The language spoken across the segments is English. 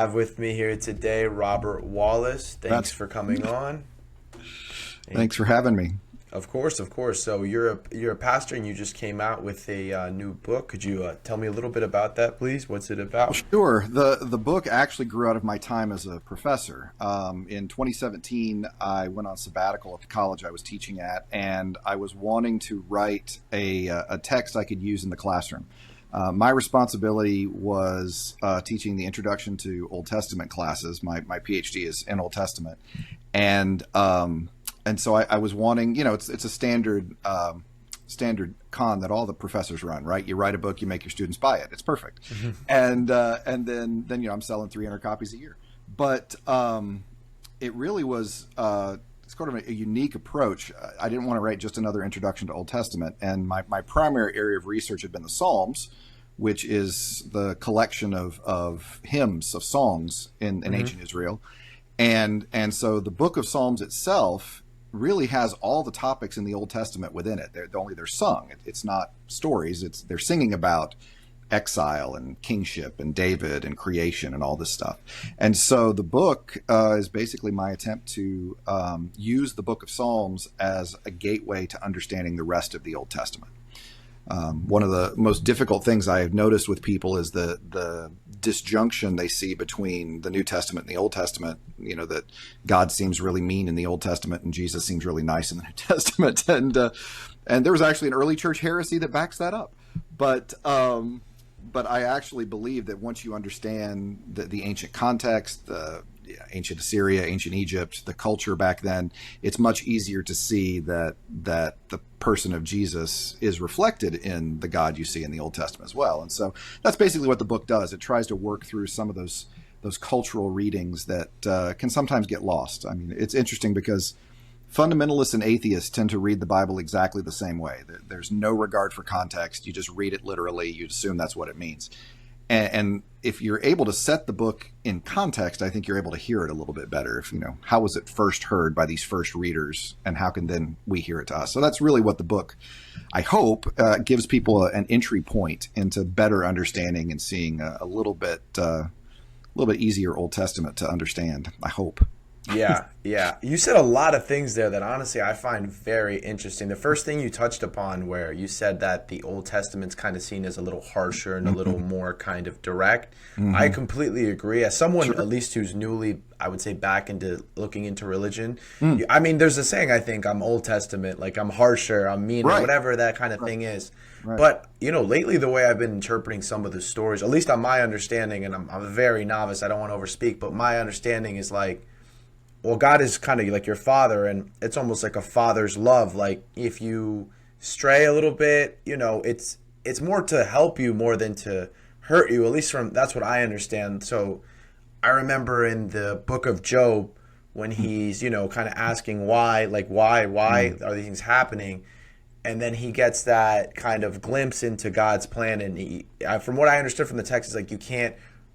Have with me here today Robert Wallace. Thanks That's for coming on. Thanks for having me. Of course, of course. So you're a pastor and you just came out with a new book. Could you tell me a little bit about that, please? What's it Well, about? sure. The book actually grew out of my time as a professor. In 2017, I went on sabbatical at the college I was teaching at, and I was wanting to write a text I could use in the classroom. My responsibility was teaching the introduction to Old Testament classes. My PhD is in Old Testament, and so I was wanting, it's a standard con that all the professors run, right? You write a book, you make your students buy it. It's perfect. And then I'm selling 300 copies a year. But it really was it's sort of a unique approach. I didn't want to write just another introduction to Old Testament. And my primary area of research had been the Psalms, which is the collection of hymns, of songs in ancient Israel. And so the book of Psalms itself really has all the topics in the Old Testament within it. They're sung. It's not stories. They're singing about exile and kingship and David and creation and all this stuff. And so the book is basically my attempt to use the book of Psalms as a gateway to understanding the rest of the Old Testament. One of the most difficult things I have noticed with people is the disjunction they see between the New Testament and the Old Testament. That God seems really mean in the Old Testament and Jesus seems really nice in the New Testament. And there was actually an early church heresy that backs that up. But I actually believe that once you understand the ancient context, the ancient Assyria, ancient Egypt, the culture back then, it's much easier to see that the person of Jesus is reflected in the God you see in the Old Testament as well. And so that's basically what the book does. It tries to work through some of those cultural readings that can sometimes get lost. I mean, it's interesting because fundamentalists and atheists tend to read the Bible exactly the same way. There's no regard for context. You just read it literally. You assume that's what it means. And if you're able to set the book in context, I think you're able to hear it a little bit better. If how was it first heard by these first readers, and how can then we hear it to us? So that's really what the book, I hope, gives people an entry point into better understanding and seeing a little bit easier Old Testament to understand. I hope. Yeah, yeah. You said a lot of things there that honestly I find very interesting. The first thing you touched upon, where you said that the Old Testament's kind of seen as a little harsher and a little more kind of direct. I completely agree. As someone, at least who's newly, I would say, back into looking into religion, I mean, there's a saying, I think, I'm Old Testament, like I'm harsher, I'm mean, or whatever that kind of thing is. Right. But, lately the way I've been interpreting some of the stories, at least on my understanding, and I'm a very novice, I don't want to overspeak, but my understanding is like, well, God is kind of like your father, and it's almost like a father's love. Like if you stray a little bit, it's more to help you more than to hurt you. At least that's what I understand. So I remember in the book of Job when he's, kind of asking why are these things happening? And then he gets that kind of glimpse into God's plan. And from what I understood from the text, is like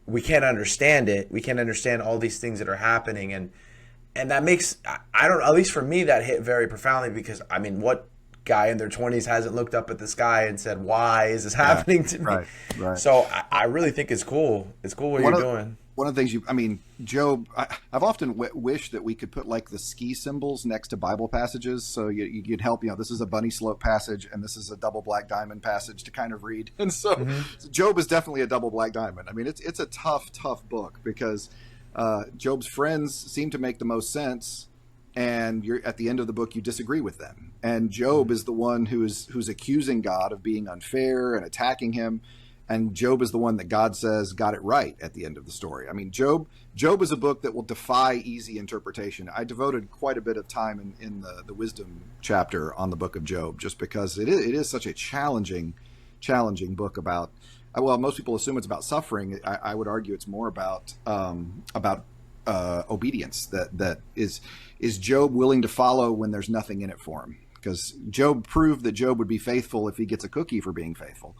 we can't understand it. We can't understand all these things that are happening. And that makes, I don't, at least for me, that hit very profoundly because, I mean, what guy in their 20s hasn't looked up at the sky and said, why is this happening to me? Right. So I really think it's cool. It's cool what you're doing. One of the things Job, I've often wished that we could put like the ski symbols next to Bible passages. So you'd help, this is a bunny slope passage and this is a double black diamond passage to kind of read. And so Job is definitely a double black diamond. I mean, it's a tough book because Job's friends seem to make the most sense, and you're at the end of the book you disagree with them. And Job is the one who's accusing God of being unfair and attacking him, and Job is the one that God says got it right at the end of the story. I mean, Job is a book that will defy easy interpretation. I devoted quite a bit of time in the wisdom chapter on the book of Job, just because it is such a challenging book about. Well, most people assume it's about suffering. I would argue it's more about obedience. That is Job willing to follow when there's nothing in it for him? Because Job proved that Job would be faithful if he gets a cookie for being faithful.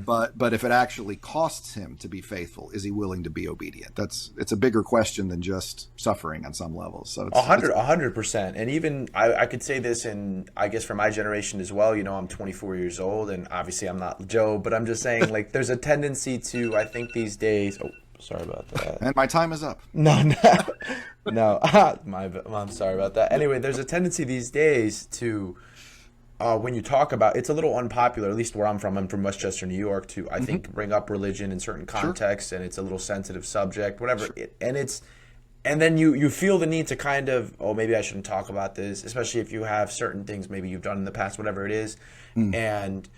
But if it actually costs him to be faithful, is he willing to be obedient? It's a bigger question than just suffering on some levels. So it's 100%. And even I could say this, and I guess for my generation as well, I'm 24 years old, and obviously I'm not Job, but I'm just saying, like, there's a tendency to, I think these days, sorry about that. And my time is up. No, no, no. I'm sorry about that. Anyway, there's a tendency these days to, when you talk about, it's a little unpopular, at least where I'm from Westchester, New York, to, I think, bring up religion in certain contexts, and it's a little sensitive subject, whatever. And then you feel the need to kind of, oh, maybe I shouldn't talk about this, especially if you have certain things maybe you've done in the past, whatever it is. And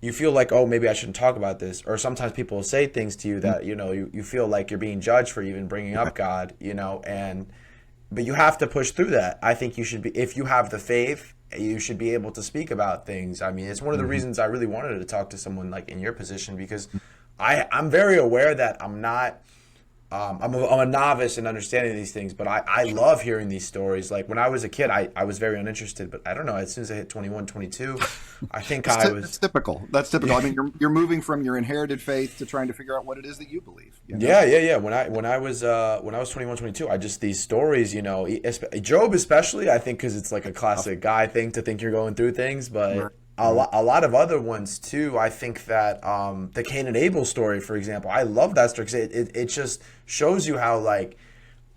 you feel like, oh, maybe I shouldn't talk about this. Or sometimes people will say things to you that, you feel like you're being judged for even bringing up God, but you have to push through that. I think you should be, if you have the faith, you should be able to speak about things. I mean, it's one of the reasons I really wanted to talk to someone like in your position, because I'm very aware that I'm not, I'm a novice in understanding these things, but I love hearing these stories. Like when I was a kid, I was very uninterested, but I don't know, as soon as I hit 21, 22, I think That's typical. That's typical. I mean, you're moving from your inherited faith to trying to figure out what it is that you believe. Yeah. When I was 21, 22, I just, these stories, Job especially, I think, because it's like a classic guy thing to think you're going through things, but a lot of other ones too. I think that the Cain and Abel story, for example, I love that story because it just shows you how, like,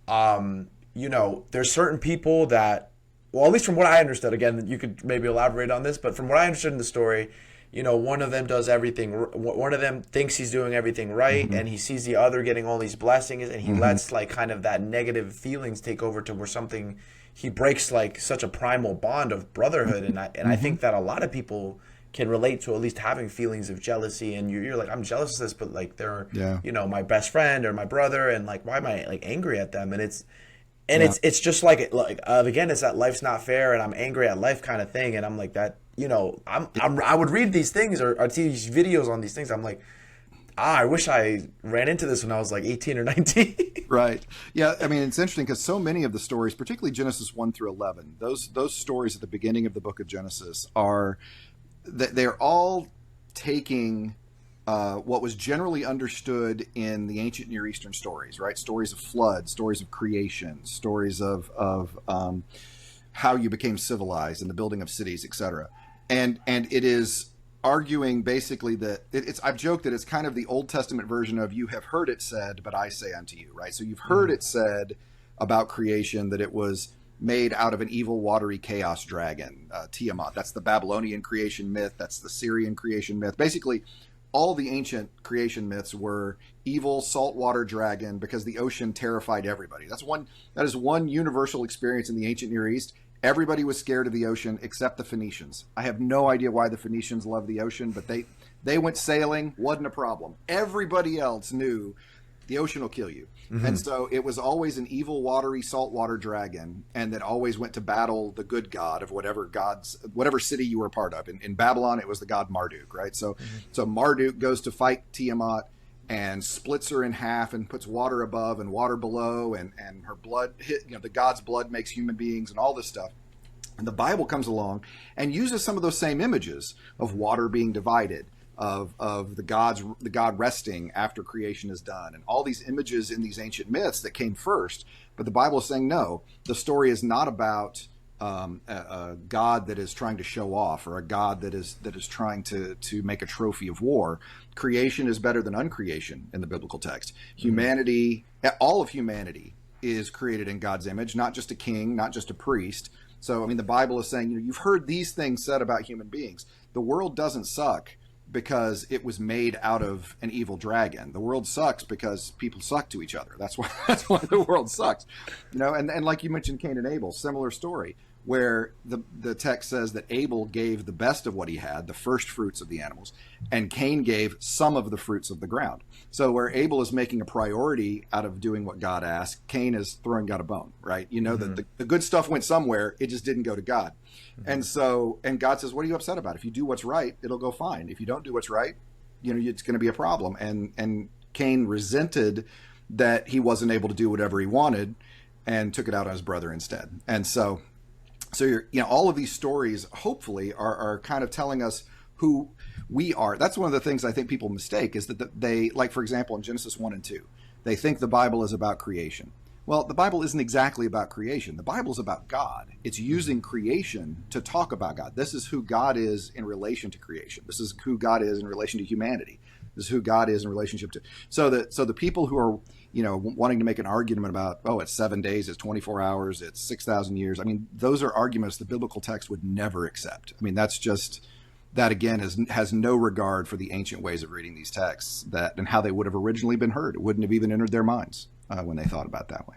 there's certain people that, well, at least from what I understood, again, you could maybe elaborate on this, but from what I understood in the story, one of them does everything, one of them thinks he's doing everything right, and he sees the other getting all these blessings, and he lets, like, kind of that negative feelings take over to where something, he breaks, like, such a primal bond of brotherhood. And I think that a lot of people can relate to at least having feelings of jealousy, and you're like, I'm jealous of this, but, like, they're my best friend or my brother, and, like, why am I, like, angry at them? And it's just like again, it's that life's not fair, and I'm angry at life kind of thing. And I'm like that, I would read these things or see these videos on these things. I'm like, I wish I ran into this when I was like 18 or 19. Right. Yeah. I mean, it's interesting because so many of the stories, particularly Genesis 1 through 11, those stories at the beginning of the book of Genesis they're all taking what was generally understood in the ancient Near Eastern stories, right? Stories of flood, stories of creation, stories of how you became civilized and the building of cities, etc. And it is arguing basically that I've joked that it's kind of the Old Testament version of "you have heard it said, but I say unto you," right? So you've heard it said about creation that it was made out of an evil, watery chaos dragon, Tiamat. That's the Babylonian creation myth. That's the Syrian creation myth. Basically, all the ancient creation myths were evil saltwater dragon because the ocean terrified everybody. That is one universal experience in the ancient Near East. Everybody was scared of the ocean except the Phoenicians. I have no idea why the Phoenicians love the ocean, but they went sailing, wasn't a problem. Everybody else knew the ocean will kill you. And so it was always an evil, watery, saltwater dragon, and that always went to battle the good god of whatever city you were a part of. In Babylon, it was the god Marduk, right? So Marduk goes to fight Tiamat and splits her in half and puts water above and water below, and her blood the god's blood makes human beings and all this stuff. And the Bible comes along and uses some of those same images of water being divided, of the god resting after creation is done, and all these images in these ancient myths that came first. But the Bible is saying, no, the story is not about a god that is trying to show off, or a god that is trying to make a trophy of war. Creation is better than uncreation in the biblical text. Humanity, all of humanity, is created in God's image, not just a king, not just a priest. So, I mean, the Bible is saying, you've heard these things said about human beings. The world doesn't suck because it was made out of an evil dragon. The world sucks because people suck to each other. That's why the world sucks. And like you mentioned, Cain and Abel, similar story, where the text says that Abel gave the best of what he had, the first fruits of the animals, and Cain gave some of the fruits of the ground. So where Abel is making a priority out of doing what God asked, Cain is throwing God a bone, right? That the good stuff went somewhere, it just didn't go to God. And God says, what are you upset about? If you do what's right, it'll go fine. If you don't do what's right, it's going to be a problem. And Cain resented that he wasn't able to do whatever he wanted and took it out on his brother instead. And so all of these stories hopefully are kind of telling us who we are. That's one of the things I think people mistake, is that they, like, for example, in Genesis 1 and 2, they think the Bible is about creation. Well, the Bible isn't exactly about creation. The Bible is about God. It's using creation to talk about God. This is who God is in relation to creation. This is who God is in relation to humanity. This is who God is in relationship to. So the people who are, wanting to make an argument about, oh, it's 7 days, it's 24 hours, it's 6,000 years. I mean, those are arguments the biblical text would never accept. I mean, that again has no regard for the ancient ways of reading these texts and how they would have originally been heard. It wouldn't have even entered their minds when they thought about it that way.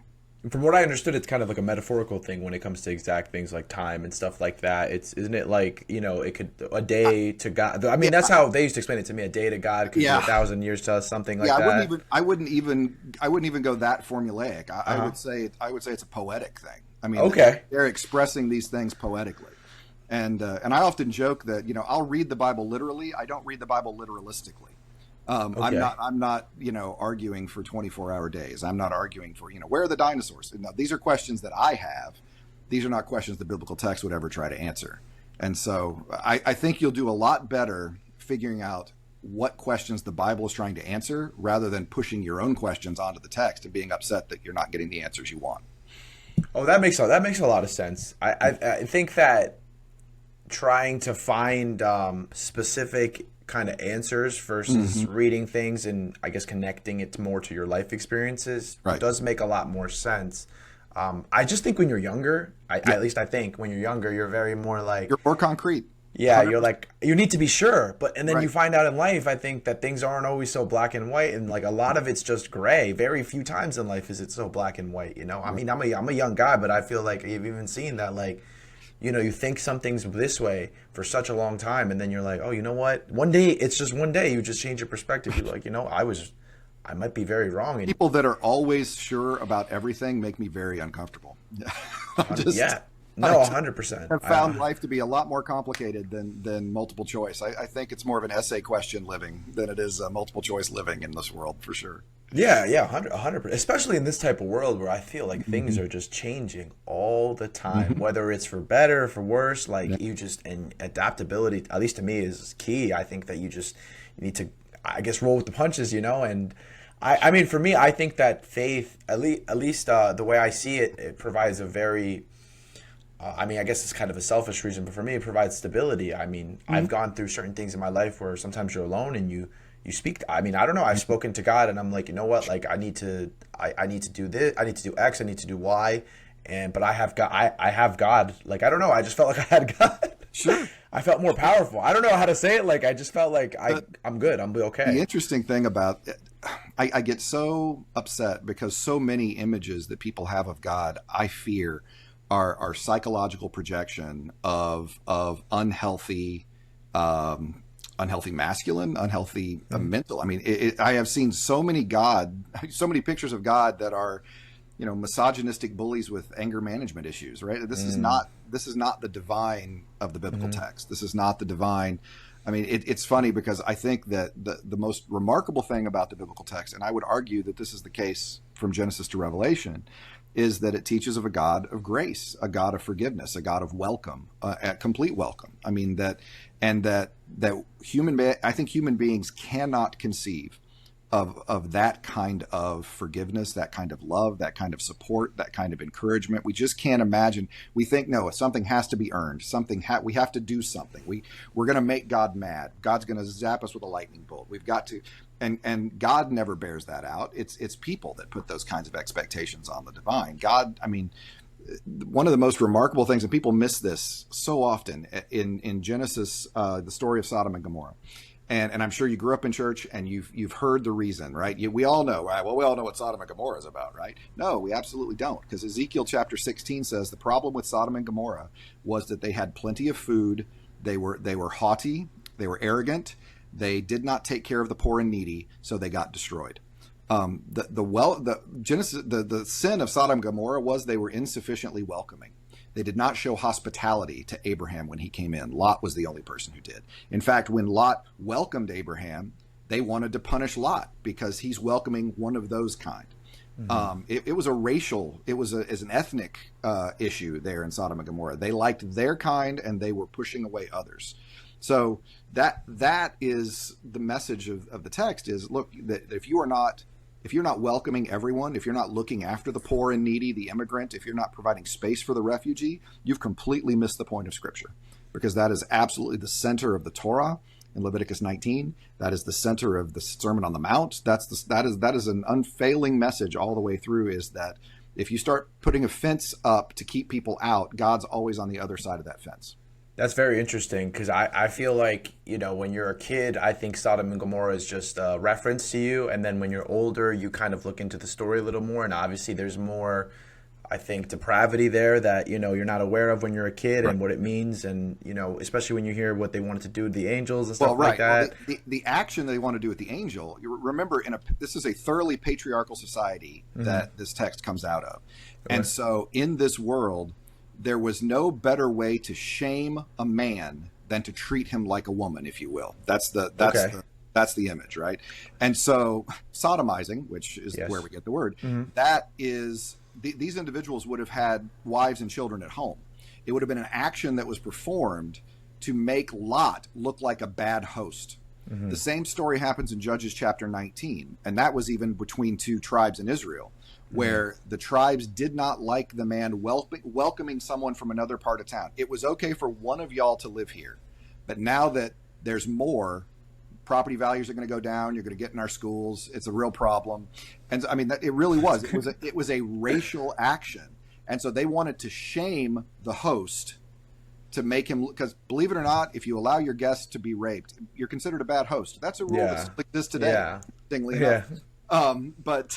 From what I understood, it's kind of like a metaphorical thing when it comes to exact things like time and stuff like that. Isn't it like, it could, a day to God. I mean, that's how they used to explain it to me. A day to God could be 1,000 years to us, something like that. I wouldn't even go that formulaic. I would say it's a poetic thing. I mean, okay, they're expressing these things poetically. And I often joke that, I'll read the Bible literally. I don't read the Bible literalistically. Okay. I'm not, arguing for 24-hour days. I'm not arguing for, where are the dinosaurs? No, these are questions that I have. These are not questions the biblical text would ever try to answer. And so I think you'll do a lot better figuring out what questions the Bible is trying to answer rather than pushing your own questions onto the text and being upset that you're not getting the answers you want. Oh, that makes a lot of sense. I think that trying to find specific kind of answers versus reading things and I guess connecting it more to your life experiences does make a lot more sense. I just think when you're younger, at least I think when you're younger, you're very more like, you're more concrete. Yeah, 100%. You're like, you need to be sure, and then you find out in life, I think that things aren't always so black and white, and like a lot of it's just gray. Very few times in life is it so black and white. I mean, I'm a young guy, but I feel like I've even seen that, like, you think something's this way for such a long time, and then you're like, oh, you know what? One day, it's just one day, you just change your perspective. You're like, I might be very wrong. People that are always sure about everything make me very uncomfortable. No, 100%. I've found life to be a lot more complicated than multiple choice. I think it's more of an essay question living than it is a multiple choice living in this world, for sure. Yeah, 100%. Especially in this type of world where I feel like things are just changing all the time, whether it's for better or for worse. Like and adaptability, at least to me, is key. I think that you need to, I guess, roll with the punches, and I mean, for me, I think that faith, at least the way I see it, it provides a very, I mean, I guess it's kind of a selfish reason, but for me, it provides stability. I mean, I've gone through certain things in my life where sometimes you're alone and you speak. I mean, I don't know. I've spoken to God and I'm like, you know what? Like, I need to do this. I need to do X. I need to do Y. But I have God. I have God. Like, I don't know. I just felt like I had God. Sure. I felt more powerful. I don't know how to say it. Like, I just felt like I'm good. I'm okay. The interesting thing about it, I get so upset because so many images that people have of God, I fear, are psychological projection of unhealthy, unhealthy masculine, unhealthy mental. I mean, I have seen so many pictures of God that are, misogynistic bullies with anger management issues. Right? This is not the divine of the biblical text. This is not the divine. I mean, it's funny because I think that the most remarkable thing about the biblical text, and I would argue that this is the case from Genesis to Revelation, is that it teaches of a God of grace, a God of forgiveness, a God of welcome, a complete welcome. I mean, I think human beings cannot conceive of that kind of forgiveness, that kind of love, that kind of support, that kind of encouragement. We just can't imagine. We think, no, something has to be earned. We have to do something. We're going to make God mad. God's going to zap us with a lightning bolt. We've got to. And God never bears that out. It's people that put those kinds of expectations on the divine. God, I mean, one of the most remarkable things, and people miss this so often in Genesis, the story of Sodom and Gomorrah. And I'm sure you grew up in church and you've heard the reason, right? We all know, right? Well, we all know what Sodom and Gomorrah is about, right? No, we absolutely don't, because Ezekiel chapter 16 says the problem with Sodom and Gomorrah was that they had plenty of food, they were haughty, they were arrogant, they did not take care of the poor and needy, so they got destroyed. The sin of Sodom and Gomorrah was they were insufficiently welcoming. They did not show hospitality to Abraham when he came in. Lot was the only person who did. In fact, when Lot welcomed Abraham, they wanted to punish Lot because he's welcoming one of those kind. It was an ethnic issue there in Sodom and Gomorrah. They liked their kind and they were pushing away others. So that is the message of the text is, look, that if you're not welcoming everyone, if you're not looking after the poor and needy, the immigrant, if you're not providing space for the refugee, you've completely missed the point of Scripture, because that is absolutely the center of the Torah, in Leviticus 19. That is the center of the Sermon on the Mount. That is an unfailing message all the way through, is that if you start putting a fence up to keep people out, God's always on the other side of that fence. That's very interesting, because I feel like, when you're a kid, I think Sodom and Gomorrah is just a reference to you. And then when you're older, you kind of look into the story a little more. And obviously there's more, I think, depravity there that, you're not aware of when you're a kid, right, and what it means. And, especially when you hear what they wanted to do to the angels and stuff like that. Well, the action they want to do with the angel, you remember, this is a thoroughly patriarchal society that this text comes out of. Okay. And so in this world, there was no better way to shame a man than to treat him like a woman, if you will. That's the image, right? And so sodomizing, which is where we get the word, that is, these individuals would have had wives and children at home. It would have been an action that was performed to make Lot look like a bad host. The same story happens in Judges chapter 19, and that was even between two tribes in Israel, where the tribes did not like the man welcoming someone from another part of town. It was okay for one of y'all to live here, but now that there's more, property values are going to go down. You're going to get in our schools. It's a real problem. And I mean, it really was. It was a racial action, and so they wanted to shame the host to make him, because believe it or not, if you allow your guests to be raped, you're considered a bad host. That's a rule that exists today. But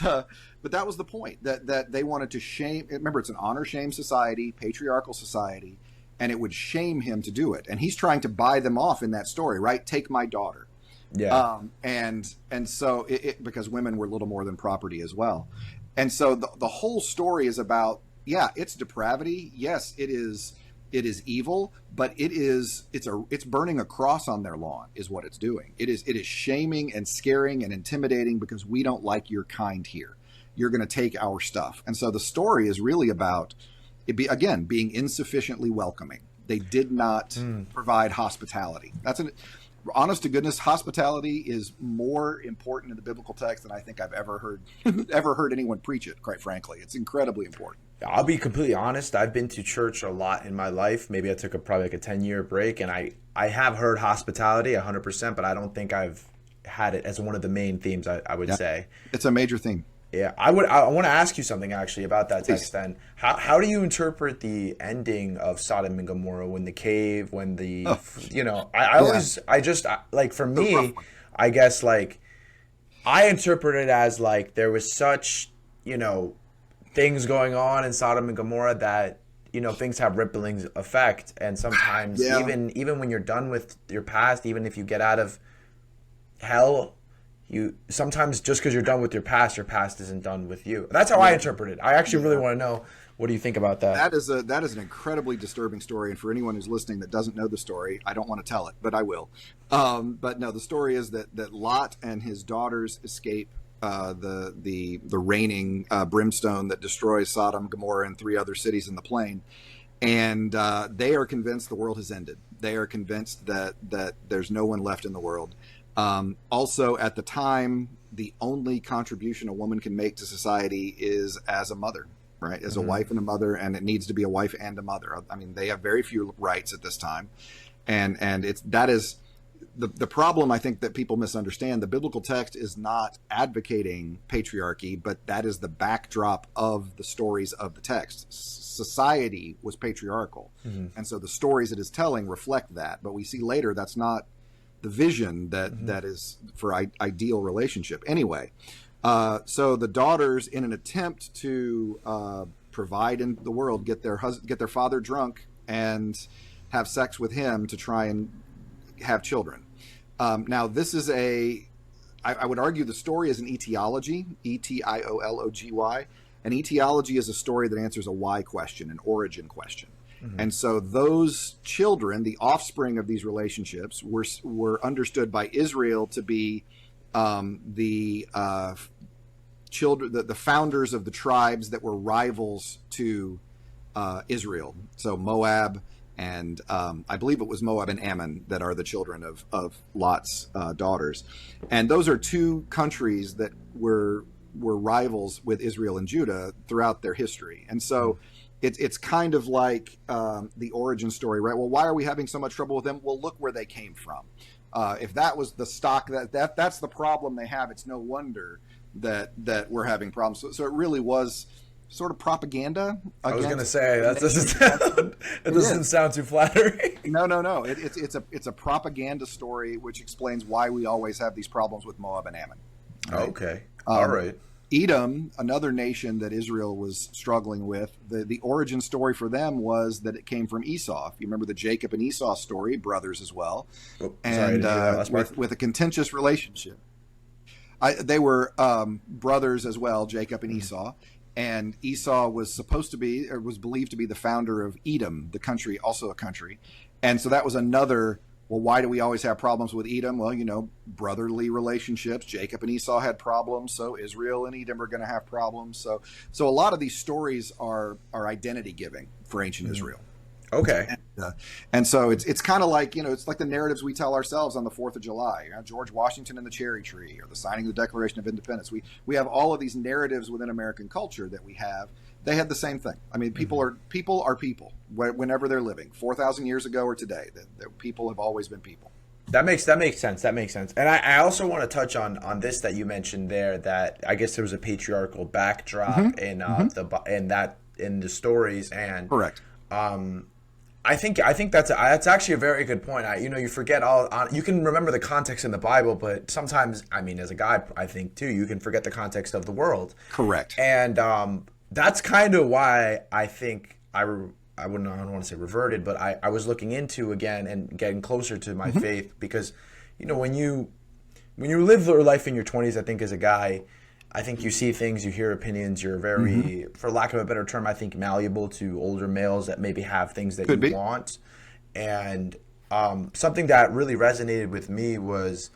that was the point, that they wanted to shame. Remember, it's an honor shame society, patriarchal society, and it would shame him to do it. And he's trying to buy them off in that story, right? Take my daughter. Yeah. And so because women were little more than property as well. And so the whole story is about, it's depravity. Yes, it is evil, but it's burning a cross on their lawn is what it's doing. It is shaming and scaring and intimidating because we don't like your kind here. You're going to take our stuff. And so the story is really about being insufficiently welcoming. They did not provide hospitality. Honest to goodness, hospitality is more important in the biblical text than I think I've ever heard anyone preach it, quite frankly. It's incredibly important. I'll be completely honest. I've been to church a lot in my life. Maybe I took probably like a 10-year break, and I have heard hospitality 100%, but I don't think I've had it as one of the main themes, I would say. It's a major theme. Yeah, I want to ask you something actually about that text then. How do you interpret the ending of Sodom and Gomorrah, when the cave, when the, for me, I guess, like, I interpret it as, like, there was such, things going on in Sodom and Gomorrah that, things have rippling effect. And sometimes even when you're done with your past, even if you get out of hell, you sometimes, just because you're done with your past isn't done with you. That's how I interpret it. I actually really want to know, what do you think about that? That is an incredibly disturbing story. And for anyone who's listening that doesn't know the story, I don't want to tell it, but I will. But no, the story is that Lot and his daughters escape the raining brimstone that destroys Sodom, Gomorrah, and 3 other cities in the plain. And they are convinced the world has ended. They are convinced that there's no one left in the world. Also, at the time, the only contribution a woman can make to society is as a mother, right? As a wife and a mother, and it needs to be a wife and a mother. I mean, they have very few rights at this time. And that is the problem, I think, that people misunderstand. The biblical text is not advocating patriarchy, but that is the backdrop of the stories of the text. Society was patriarchal. And so the stories it is telling reflect that. But we see later that's not the vision that is for ideal relationship. Anyway, so the daughters, in an attempt to provide in the world, get their father drunk and have sex with him to try and have children. Now, this is I would argue the story is an etiology, etiology. An etiology is a story that answers a why question, an origin question. And so those children, the offspring of these relationships, were understood by Israel to be the children, the founders of the tribes that were rivals to Israel. So Moab and I believe it was Moab and Ammon that are the children of Lot's daughters. And those are 2 countries that were rivals with Israel and Judah throughout their history. And so it's kind of like the origin story, right? Well, why are we having so much trouble with them? Well, look where they came from. If that was the stock, that's the problem they have. It's no wonder that we're having problems. So it really was sort of propaganda. I was going to say that doesn't sound too flattering. No. It's a propaganda story which explains why we always have these problems with Moab and Ammon. Right? Okay, all right. Edom, another nation that Israel was struggling with, the origin story for them was that it came from Esau. If you remember the Jacob and Esau story, brothers as well, and with a contentious relationship. They were brothers as well, Jacob and Esau. And Esau was was believed to be the founder of Edom, the country, also a country. And so that was another, well, why do we always have problems with Edom? Well, brotherly relationships. Jacob and Esau had problems, so Israel and Edom are going to have problems. So a lot of these stories are identity giving for ancient Israel. Okay. And so it's kind of like, it's like the narratives we tell ourselves on the 4th of July, George Washington and the cherry tree, or the signing of the Declaration of Independence. We have all of these narratives within American culture that we have. They had the same thing. I mean, people are people whenever they're living, 4,000 years ago or today. People have always been people. That makes sense. And I also want to touch on this that you mentioned there, that I guess there was a patriarchal backdrop in the stories, and correct. I think that's actually a very good point. You forget you can remember the context in the Bible, but sometimes, as a guy, I think too, you can forget the context of the world. Correct. And that's kind of why I think I don't want to say reverted, but I was looking into again and getting closer to my faith, because when you live your life in your 20s, I think as a guy, I think you see things, you hear opinions, you're very, for lack of a better term, I think malleable to older males that maybe have things that you want. And something that really resonated with me was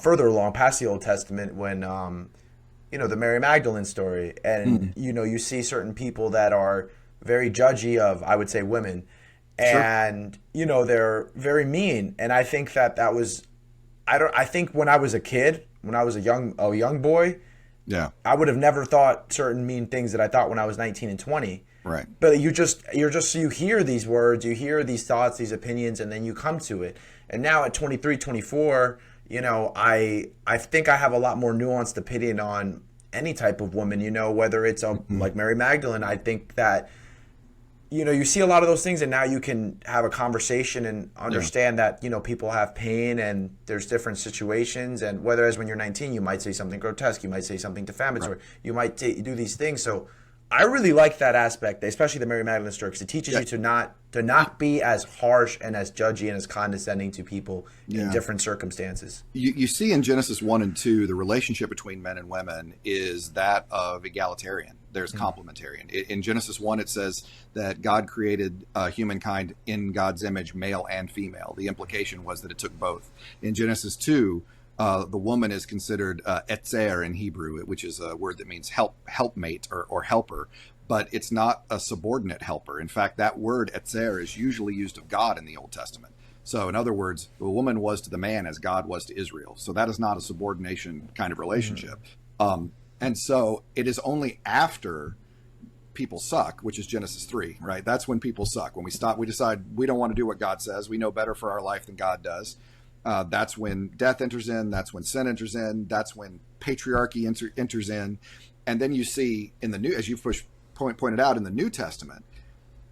further along past the Old Testament, when, the Mary Magdalene story. And, you see certain people that are very judgy of, I would say, women. And, they're very mean. And I think that was, I think when I was a kid, when I was a young boy, yeah, I would have never thought certain mean things that I thought when I was 19 and 20. Right. But you hear these words, you hear these thoughts, these opinions, and then you come to it. And now at 23, 24, I think I have a lot more nuanced opinion on any type of woman, whether it's like Mary Magdalene. I think that, you see a lot of those things, and now you can have a conversation and understand that, people have pain and there's different situations. And whereas when you're 19, you might say something grotesque, you might say something defamatory, you might do these things. So I really like that aspect, especially the Mary Magdalene story, because it teaches you to not be as harsh and as judgy and as condescending to people in different circumstances. You see in Genesis 1 and 2, the relationship between men and women is that of egalitarian. There's complementarian. In Genesis 1, it says that God created humankind in God's image, male and female. The implication was that it took both. In Genesis 2, the woman is considered etzer in Hebrew, which is a word that means helpmate or helper, but it's not a subordinate helper. In fact, that word etzer is usually used of God in the Old Testament. So in other words, the woman was to the man as God was to Israel. So that is not a subordination kind of relationship. And so it is only after people suck, which is Genesis 3, right? That's when people suck. When we decide we don't want to do what God says. We know better for our life than God does. That's when death enters in. That's when sin enters in. That's when patriarchy enters in. And then you see in the new, as you pointed out in the New Testament,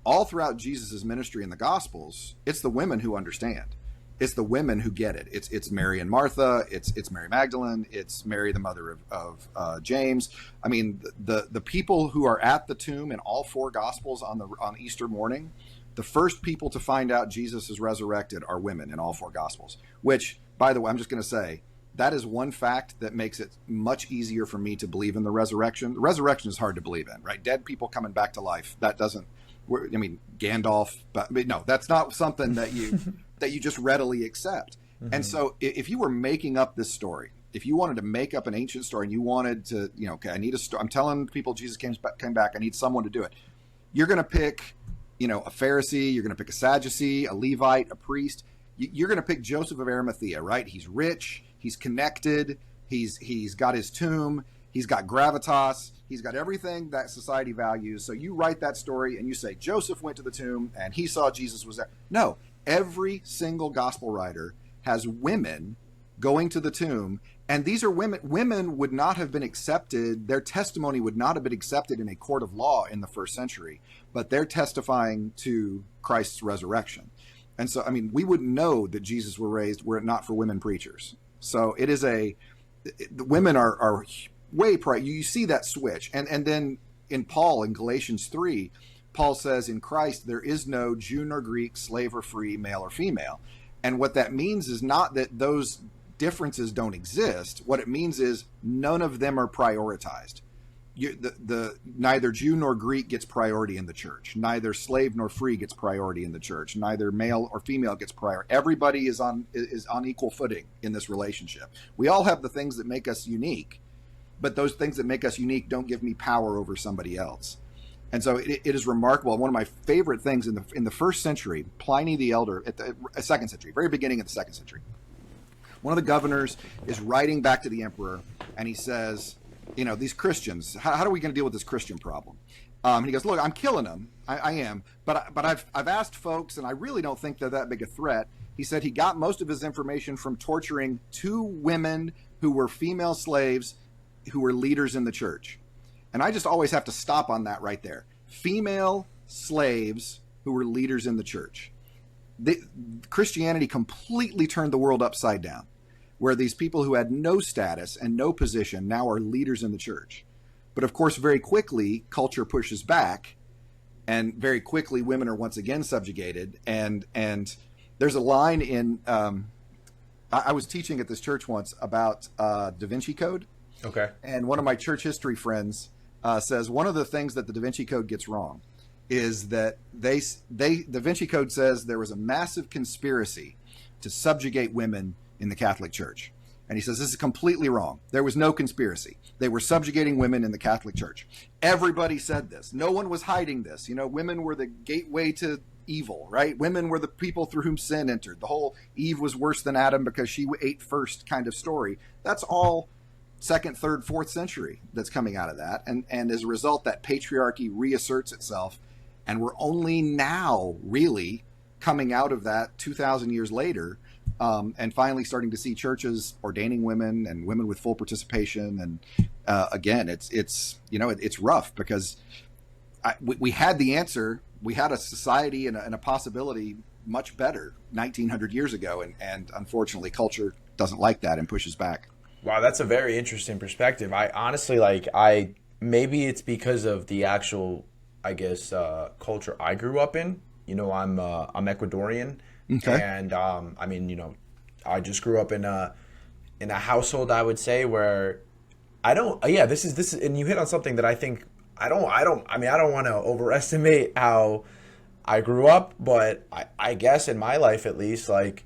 all throughout Jesus' ministry in the Gospels, it's the women who understand. It's the women who get it. It's Mary and Martha. It's Mary Magdalene. It's Mary, the mother of James. I mean, the people who are at the tomb in all four Gospels on Easter morning, the first people to find out Jesus is resurrected are women in all four Gospels. Which, by the way, I'm just going to say, that is one fact that makes it much easier for me to believe in the resurrection. The resurrection is hard to believe in, right? Dead people coming back to life. That doesn't. Gandalf. But no, that's not something that you. that you just readily accept. And so if you were making up this story, if you wanted to make up an ancient story and you wanted to, I need a story. I'm telling people Jesus came back. I need someone to do it. You're going to pick, a Pharisee. You're going to pick a Sadducee, a Levite, a priest. You're going to pick Joseph of Arimathea, right? He's rich. He's connected. He's got his tomb. He's got gravitas. He's got everything that society values. So you write that story and you say, Joseph went to the tomb and he saw Jesus was there. No. Every single gospel writer has women going to the tomb. And these are women would not have been accepted. Their testimony would not have been accepted in a court of law in the first century, but they're testifying to Christ's resurrection. And so, I mean, we wouldn't know that Jesus were raised were it not for women preachers. So it is the women are way you see that switch. And then in Paul, in Galatians 3, Paul says, in Christ, there is no Jew nor Greek, slave or free, male or female. And what that means is not that those differences don't exist. What it means is none of them are prioritized. Neither Jew nor Greek gets priority in the church. Neither slave nor free gets priority in the church. Neither male or female gets priority. Everybody is on equal footing in this relationship. We all have the things that make us unique, but those things that make us unique don't give me power over somebody else. And so it is remarkable. One of my favorite things in the first century, Pliny the Elder, at the second century, very beginning of the second century, one of the governors is writing back to the emperor, and he says, you know, these Christians, how are we going to deal with this Christian problem? And he goes, look, I'm killing them. I am. But I've asked folks, and I really don't think they're that big a threat. He said he got most of his information from torturing 2 women who were female slaves who were leaders in the church. And I just always have to stop on that right there. Female slaves who were leaders in the church. Christianity completely turned the world upside down, where these people who had no status and no position now are leaders in the church. But of course, very quickly, culture pushes back, and very quickly, women are once again subjugated. And there's a line in, I was teaching at this church once about Da Vinci Code. Okay. And one of my church history friends says one of the things that the Da Vinci Code gets wrong is that Da Vinci Code says there was a massive conspiracy to subjugate women in the Catholic Church. And he says this is completely wrong. There was no conspiracy. They were subjugating women in the Catholic Church. Everybody said this. No one was hiding this. You know, women were the gateway to evil, right? Women were the people through whom sin entered. The whole Eve was worse than Adam because she ate first kind of story. That's all second, third, fourth century that's coming out of that. And as a result, that patriarchy reasserts itself. And we're only now really coming out of that 2,000 years later, and finally starting to see churches ordaining women and women with full participation. And again, it's rough because we had the answer. We had a society and a possibility much better 1,900 years ago. And unfortunately, culture doesn't like that and pushes back. Wow, that's a very interesting perspective. I honestly maybe it's because of the actual, I guess, culture I grew up in. You know, I'm Ecuadorian, okay. And I mean, you know, I just grew up in a household, I would say, where this is, and you hit on something that I think I don't want to overestimate how I grew up, but I guess in my life at least, like,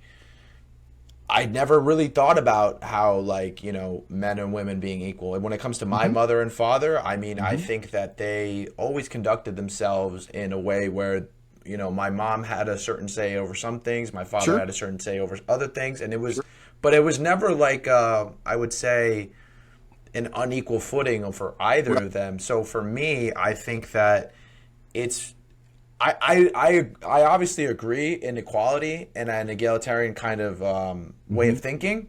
I never really thought about how, like, you know, men and women being equal. And when it comes to my mother and father, I mean, I think that they always conducted themselves in a way where, you know, my mom had a certain say over some things, my father had a certain say over other things, and it was, but it was never like, I would say, an unequal footing for either of them. So for me, I think that it's, I obviously agree in equality and an egalitarian kind of way of thinking.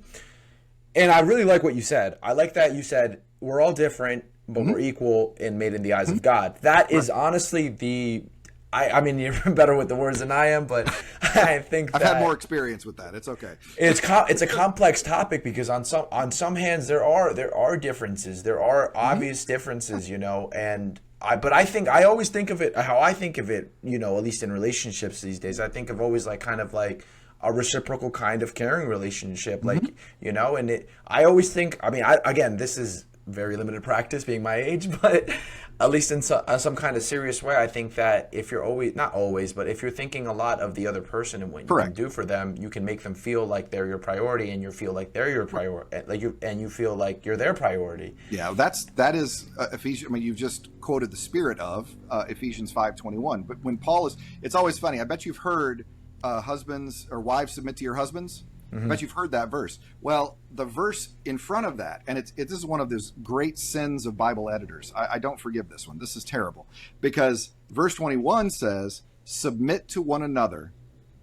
And I really like what you said. I like that you said we're all different, but we're equal and made in the eyes of God. That is honestly I mean, you're better with the words than I am, but I think I've had more experience with that. It's okay. It's a complex topic because on some hands there are differences. There are obvious differences, you know, but I think I always think of it how I think of it, you know, at least in relationships these days. I think of always like kind of like a reciprocal kind of caring relationship, like, you know, and I always think, I mean, again, this is very limited practice being my age, but at least in some kind of serious way, I think that if you're not always, but if you're thinking a lot of the other person and what you can do for them, you can make them feel like they're your priority, and you feel like they're your priority, and you feel like you're their priority. Yeah, that is Ephesians. I mean, you've just quoted the spirit of Ephesians 5:21. But when Paul it's always funny. I bet you've heard husbands or wives submit to your husbands. I bet you've heard that verse. Well, the verse in front of that, and this is one of those great sins of Bible editors. I don't forgive this one. This is terrible. Because verse 21 says, submit to one another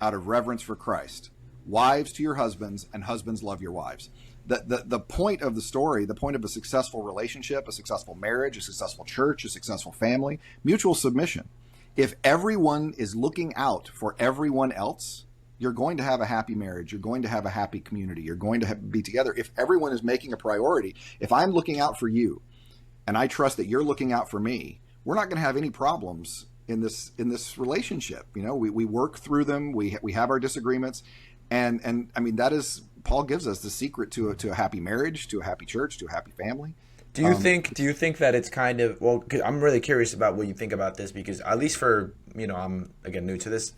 out of reverence for Christ. wives to your husbands, and husbands love your wives. The point of the story, the point of a successful relationship, a successful marriage, a successful church, a successful family, mutual submission. If everyone is looking out for everyone else, you're going to have a happy marriage. You're going to have a happy community. You're going to be together. If everyone is making a priority, if I'm looking out for you and I trust that you're looking out for me, we're not going to have any problems in this relationship. You know, we work through them. We have our disagreements. And I mean, that is, Paul gives us the secret to a happy marriage, to a happy church, to a happy family. Do you think that it's kind of, well, 'cause I'm really curious about what you think about this, because at least for, you know, I'm again new to this.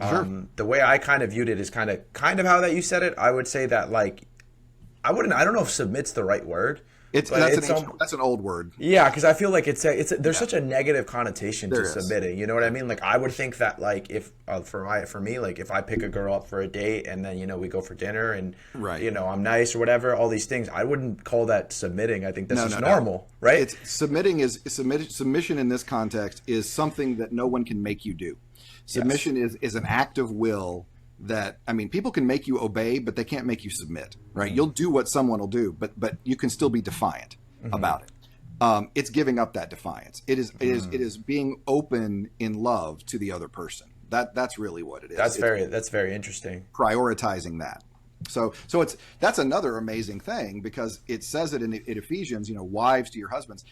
Sure. The way I kind of viewed it is kind of how that you said it. I would say that, like, I don't know if submit's the right word. That's an old word. Yeah, because I feel like there's such a negative connotation to submitting. You know what I mean? Like, I would think that, like, if for me, like, if I pick a girl up for a date and then, you know, we go for dinner and right. you know, I'm nice or whatever, all these things, I wouldn't call that submitting. I think that's just normal, right? Submission in this context is something that no one can make you do. Submission is an act of will that, I mean, people can make you obey, but they can't make you submit, right? Mm-hmm. You'll do what someone will do, but you can still be defiant about it. It's giving up that defiance. It is being open in love to the other person. That's really what it is. That's very interesting. Prioritizing that. So that's another amazing thing, because it says it in Ephesians, you know, wives to your husbands.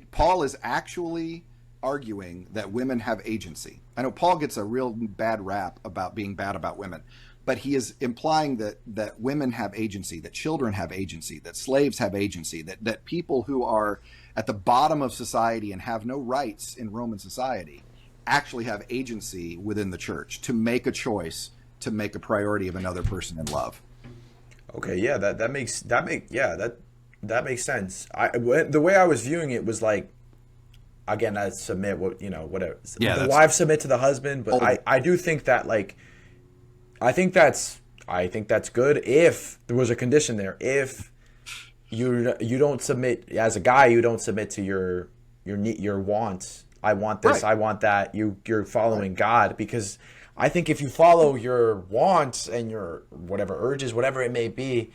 Paul is actually arguing that women have agency. I know Paul gets a real bad rap about being bad about women, but he is implying that women have agency, that children have agency, that slaves have agency, that people who are at the bottom of society and have no rights in Roman society actually have agency within the church to make a choice, to make a priority of another person in love. Okay, yeah, that makes sense. The way I was viewing it was like, again, I submit whatever. Yeah, the wife submit to the husband, but I do think that, like, I think that's good if there was a condition there. If you don't submit as a guy, you don't submit to your wants. I want this, right. I want that. You're following God, because I think if you follow your wants and your whatever urges, whatever it may be,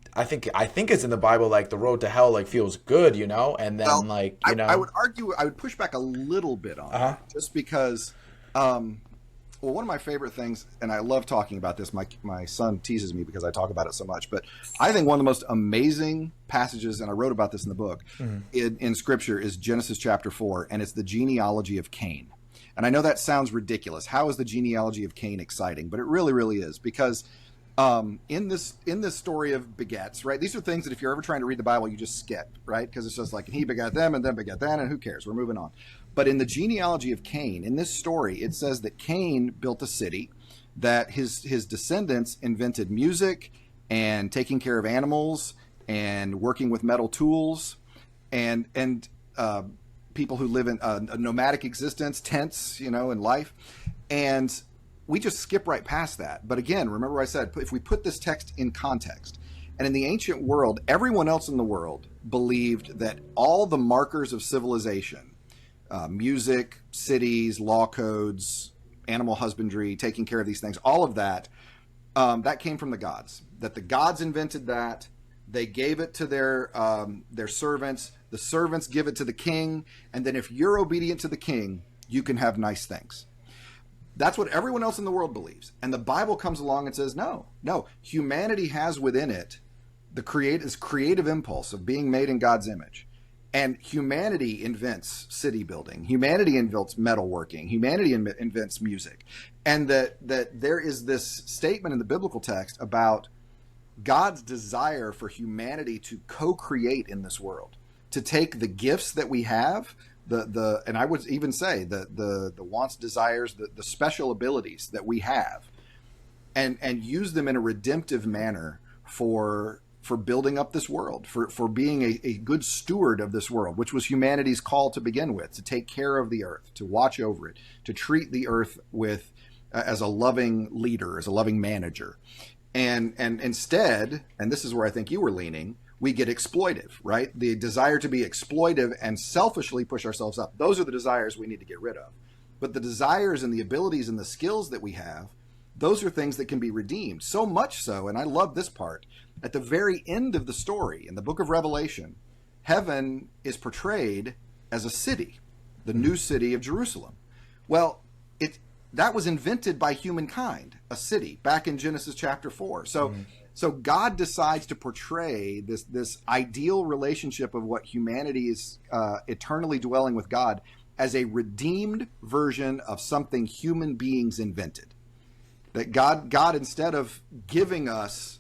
I think it's in the Bible, like, the road to hell, like, feels good, you know, and then I would push back a little bit on it, just because, one of my favorite things, and I love talking about this, my son teases me because I talk about it so much, but I think one of the most amazing passages, and I wrote about this in the book, in Scripture, is Genesis chapter 4, and it's the genealogy of Cain. And I know that sounds ridiculous. How is the genealogy of Cain exciting? But it really, really is, because in this story of begets, right? These are things that if you're ever trying to read the Bible, you just skip, right? Because it's just like, he begat them and then begat that, and who cares? We're moving on. But in the genealogy of Cain, in this story, it says that Cain built a city, that his descendants invented music and taking care of animals and working with metal tools, and people who live in a nomadic existence, tents, you know, in life. And we just skip right past that. But again, remember I said, if we put this text in context, and in the ancient world, everyone else in the world believed that all the markers of civilization, music, cities, law codes, animal husbandry, taking care of these things, all of that, that came from the gods. That the gods invented that. They gave it to their servants. The servants give it to the king. And then if you're obedient to the king, you can have nice things. That's what everyone else in the world believes. And the Bible comes along and says, no, humanity has within it this creative impulse of being made in God's image. And humanity invents city building. Humanity invents metalworking. Humanity invents music. And that there is this statement in the biblical text about God's desire for humanity to co-create in this world, to take the gifts that we have, and I would even say the wants, desires, the special abilities that we have, and use them in a redemptive manner for building up this world, for being a good steward of this world, which was humanity's call to begin with, to take care of the earth, to watch over it, to treat the earth with as a loving leader, as a loving manager. And instead, and this is where I think you were leaning, we get exploitive, right? The desire to be exploitive and selfishly push ourselves up. Those are the desires we need to get rid of. But the desires and the abilities and the skills that we have, those are things that can be redeemed. So much so, and I love this part, at the very end of the story in the book of Revelation, heaven is portrayed as a city, the new city of Jerusalem. Well, that was invented by humankind, a city, back in Genesis chapter 4. So God decides to portray this ideal relationship of what humanity is eternally dwelling with God as a redeemed version of something human beings invented. That God instead of giving us,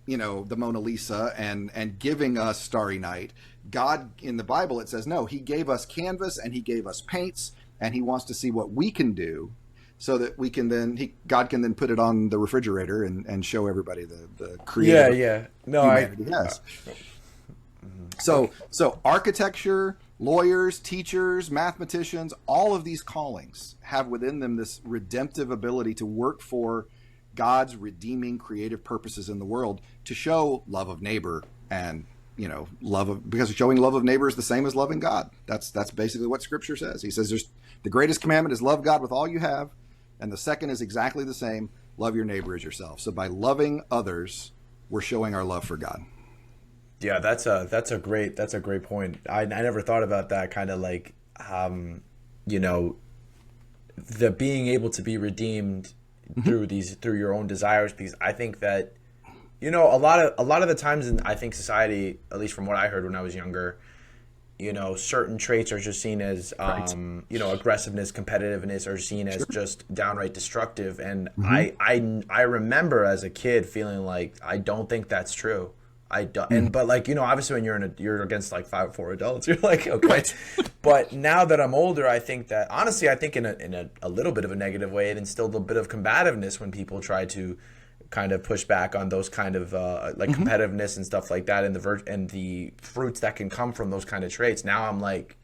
the Mona Lisa and giving us Starry Night, God, in the Bible, it says, no, he gave us canvas and he gave us paints, and he wants to see what we can do so that we can God can then put it on the refrigerator and show everybody the creative humanity has. So architecture, lawyers, teachers, mathematicians, all of these callings have within them this redemptive ability to work for God's redeeming creative purposes in the world, to show love of neighbor and because showing love of neighbor is the same as loving God. That's basically what Scripture says. He says the greatest commandment is love God with all you have, and the second is exactly the same: love your neighbor as yourself. So by loving others, we're showing our love for God. Yeah, that's a great point. I never thought about that, kind of like the being able to be redeemed through your own desires, because I think that a lot of the times in, I think, society, at least from what I heard when I was younger, certain traits are just seen as aggressiveness, competitiveness are seen as just downright destructive, and I remember as a kid feeling like I don't think that's true. I don't, but obviously when you're against like 5'4" adults, you're like, okay. Right. But now that I'm older, I think that honestly, I think in a little bit of a negative way, it instilled a bit of combativeness when people try to kind of push back on those kind of competitiveness and stuff like that, and the fruits that can come from those kind of traits. Now I'm like,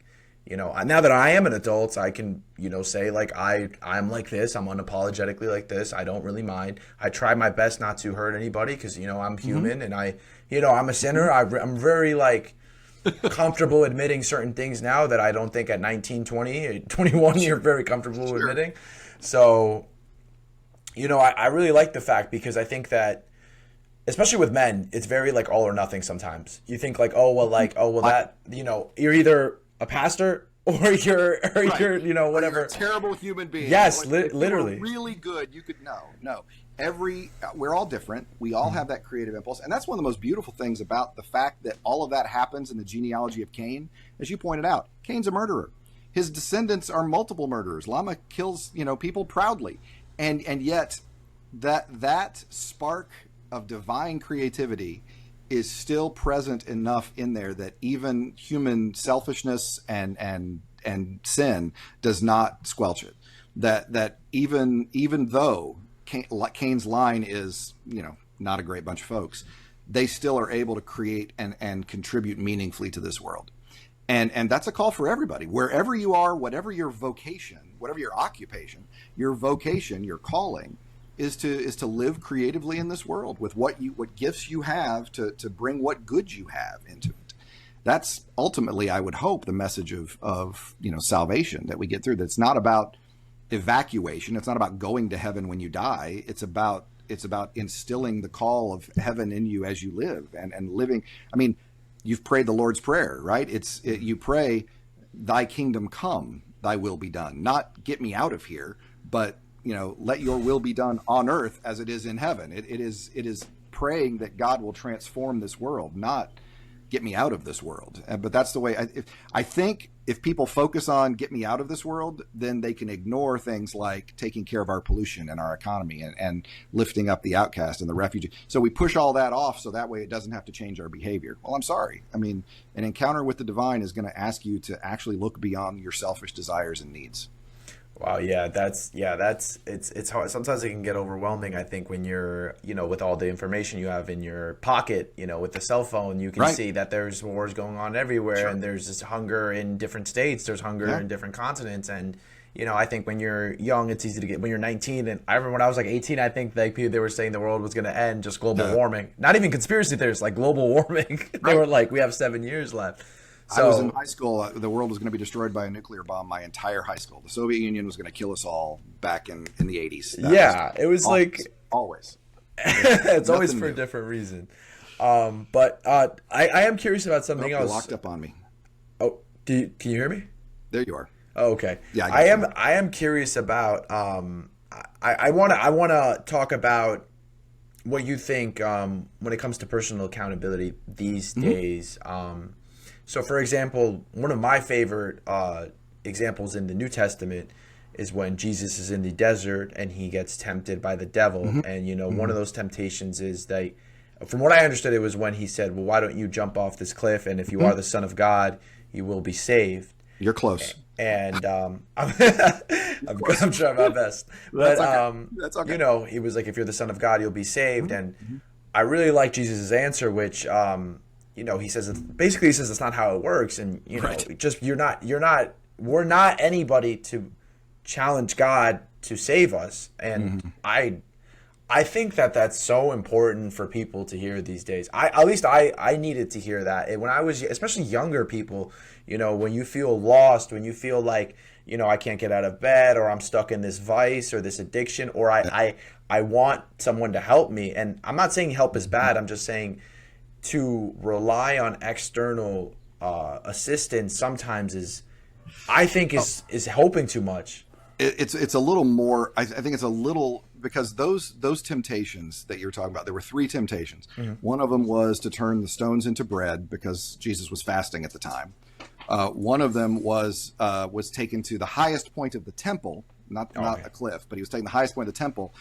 now that I am an adult, I can, say like I'm like this. I'm unapologetically like this. I don't really mind. I try my best not to hurt anybody because, I'm human and I'm a sinner. I'm very comfortable admitting certain things now that I don't think at 19, 20, 21 you're very comfortable admitting. So, I really like the fact, because I think that, especially with men, it's very like all or nothing sometimes. You think like, that, you're either a pastor or you're whatever. You're a terrible human being. Yes, literally. If you were really good, you could no. We're all different. We all have that creative impulse, and that's one of the most beautiful things about the fact that all of that happens in the genealogy of Cain. As you pointed out, Cain's a murderer. His descendants are multiple murderers. Lamech kills people proudly, and yet that spark of divine creativity is still present enough in there that even human selfishness and sin does not squelch it. That even though Cain's line is not a great bunch of folks, they still are able to create and contribute meaningfully to this world. And that's a call for everybody, wherever you are, whatever your vocation, whatever your occupation, your vocation, your calling is to live creatively in this world with what gifts you have to bring what good you have into it. That's ultimately, I would hope, the message of salvation that we get through. That's not about evacuation. It's not about going to heaven when you die. It's about instilling the call of heaven in you as you live and living. I mean, you've prayed the Lord's Prayer, right? You pray, "Thy kingdom come, Thy will be done." Not get me out of here, but let your will be done on earth as it is in heaven. It is praying that God will transform this world, not get me out of this world. But that's the way I think if people focus on get me out of this world, then they can ignore things like taking care of our pollution and our economy and lifting up the outcast and the refugee. So we push all that off so that way it doesn't have to change our behavior. Well, I'm sorry. I mean, an encounter with the divine is going to ask you to actually look beyond your selfish desires and needs. Wow, it's hard. Sometimes it can get overwhelming, I think, when you're, with all the information you have in your pocket, with the cell phone, you can see that there's wars going on everywhere, and there's this hunger in different states, there's hunger in different continents, and, I think when you're young, it's easy to get, when you're 19, and I remember when I was like 18, I think they were saying the world was going to end, just global warming, not even conspiracy theorists, like global warming. They were like, we have 7 years left. I was in So high school. The world was going to be destroyed by a nuclear bomb my entire high school. The Soviet Union was going to kill us all back in the 80s. That was yeah, it was always, like always. it's always Nothing for a new. different reason. But I am curious about Oh, something you're else. locked up on me. Oh, can you hear me? There you are. Oh, okay. Yeah, I got you. I am curious about I wanna talk about what you think when it comes to personal accountability these days. So for example, one of my favorite examples in the New Testament is when Jesus is in the desert and he gets tempted by the devil. And one of those temptations is that, from what I understood, it was when he said, well, why don't you jump off this cliff, and if you are the Son of God, you will be saved. You're close. And I'm trying my best, but That's okay. That's okay. he was like, if you're the Son of God, you'll be saved. And I really like Jesus' answer, which he says, basically he says that's not how it works. And Right. just we're not anybody to challenge God to save us. And I think that that's so important for people to hear these days. At least I needed to hear that. And when I was, especially younger people, when you feel lost, when you feel like, I can't get out of bed, or I'm stuck in this vice or this addiction, or I want someone to help me. And I'm not saying help is bad. I'm just saying to rely on external assistance sometimes I think is hoping too much. It's a little more. I think it's a little, because those temptations that you're talking about, there were three temptations. One of them was to turn the stones into bread because Jesus was fasting at the time. One of them was taken to the highest point of the temple, not a cliff, but he was taking the highest point of the temple,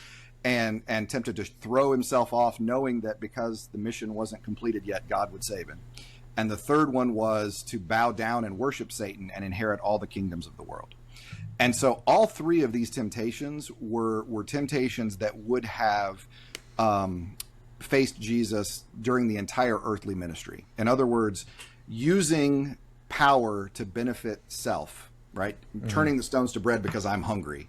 and tempted to throw himself off, knowing that because the mission wasn't completed yet, God would save him. And the third one was to bow down and worship Satan and inherit all the kingdoms of the world. And so all three of these temptations were temptations that would have faced Jesus during the entire earthly ministry. In other words, using power to benefit self, right? Turning the stones to bread because I'm hungry.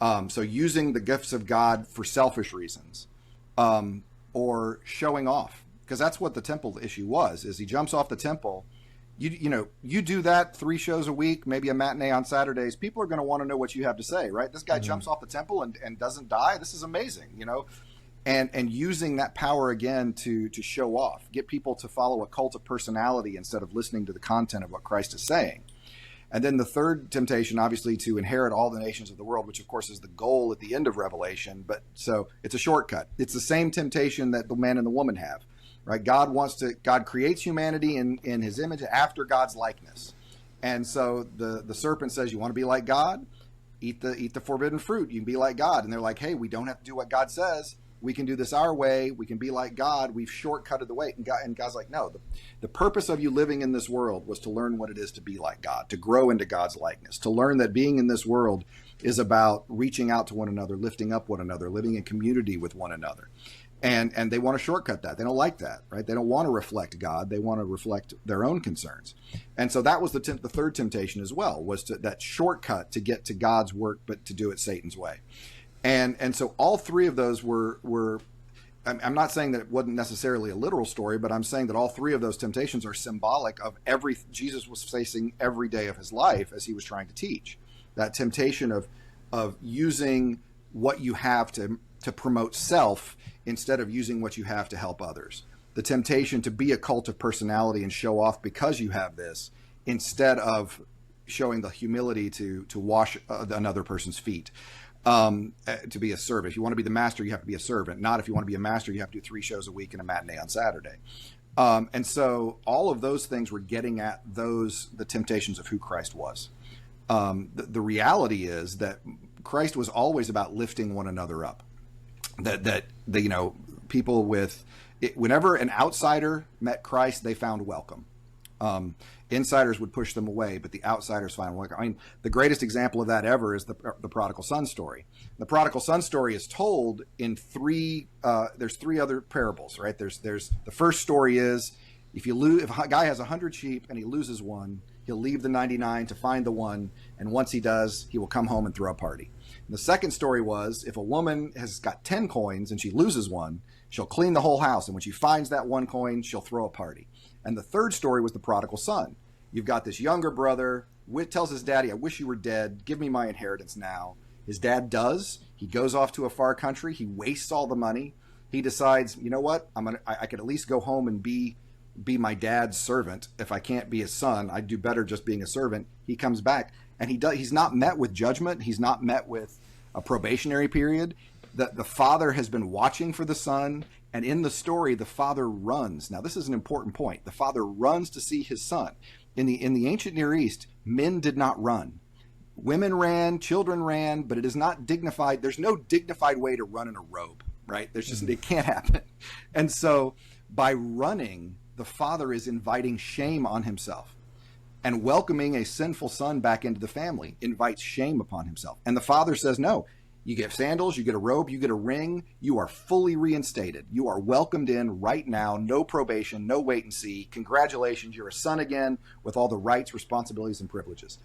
So using the gifts of God for selfish reasons, or showing off, because that's what the temple issue was, is he jumps off the temple. You do that 3 shows a week, maybe a matinee on Saturdays, people are going to want to know what you have to say, right? This guy jumps off the temple and doesn't die. This is amazing, and using that power again to show off, get people to follow a cult of personality instead of listening to the content of what Christ is saying. And then the third temptation, obviously, to inherit all the nations of the world, which of course is the goal at the end of Revelation. But so it's a shortcut. It's the same temptation that the man and the woman have. Right? God creates humanity in his image after God's likeness. And so the serpent says, you want to be like God? Eat the forbidden fruit. You can be like God. And they're like, hey, we don't have to do what God says. We can do this our way. We can be like God. We've shortcutted the way. And God's like, no, the purpose of you living in this world was to learn what it is to be like God, to grow into God's likeness, to learn that being in this world is about reaching out to one another, lifting up one another, living in community with one another. And they want to shortcut that. They don't like that, right? They don't want to reflect God. They want to reflect their own concerns. And so that was the third temptation as well, was that shortcut to get to God's work, but to do it Satan's way. And so all three of those were I'm not saying that it wasn't necessarily a literal story, but I'm saying that all three of those temptations are symbolic of Jesus was facing every day of his life as he was trying to teach. That temptation of using what you have to promote self instead of using what you have to help others. The temptation to be a cult of personality and show off because you have this, instead of showing the humility to wash another person's feet, to be a servant. If you want to be the master, you have to be a servant. Not if you want to be a master, you have to do 3 shows a week and a matinee on Saturday. And so all of those things were getting at the temptations of who Christ was. The reality is that Christ was always about lifting one another up. That people whenever an outsider met Christ, they found welcome. Insiders would push them away, but the outsiders found welcome. I mean, the greatest example of that ever is the prodigal son story. The prodigal son story is told in there's 3 other parables, right? There's the first story is if a guy has 100 sheep and he loses one, he'll leave the 99 to find the one, and once he does, he will come home and throw a party. And the second story was if a woman has got 10 coins and she loses one, she'll clean the whole house, and when she finds that one coin, she'll throw a party. And the third story was the prodigal son. You've got this younger brother, tells his daddy, I wish you were dead. Give me my inheritance now. His dad does. He goes off to a far country. He wastes all the money. He decides, you know what? I could at least go home and be my dad's servant. If I can't be his son, I'd do better just being a servant. He comes back, and he's not met with judgment. He's not met with a probationary period. The father has been watching for the son, and in the story, the father runs. Now, this is an important point. The father runs to see his son. In the ancient Near East, men did not run. Women ran, children ran, but it is not dignified. There's no dignified way to run in a robe, right? It can't happen. And so by running, the father is inviting shame on himself, and welcoming a sinful son back into the family invites shame upon himself. And the father says, no, you get sandals, you get a robe, you get a ring, you are fully reinstated. You are welcomed in right now, no probation, no wait and see. Congratulations, you're a son again with all the rights, responsibilities, and privileges.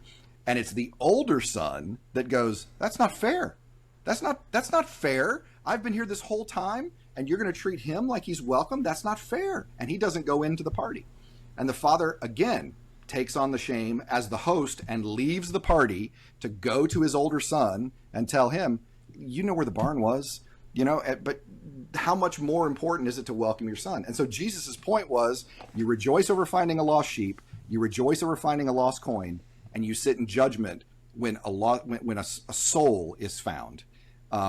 And it's the older son that goes, that's not fair. That's not fair. I've been here this whole time, and you're going to treat him like he's welcome? That's not fair. And he doesn't go into the party. And the father, again, takes on the shame as the host and leaves the party to go to his older son and tell him, you know where the barn was, but how much more important is it to welcome your son? And so Jesus's point was, you rejoice over finding a lost sheep, you rejoice over finding a lost coin, and you sit in judgment when a soul is found.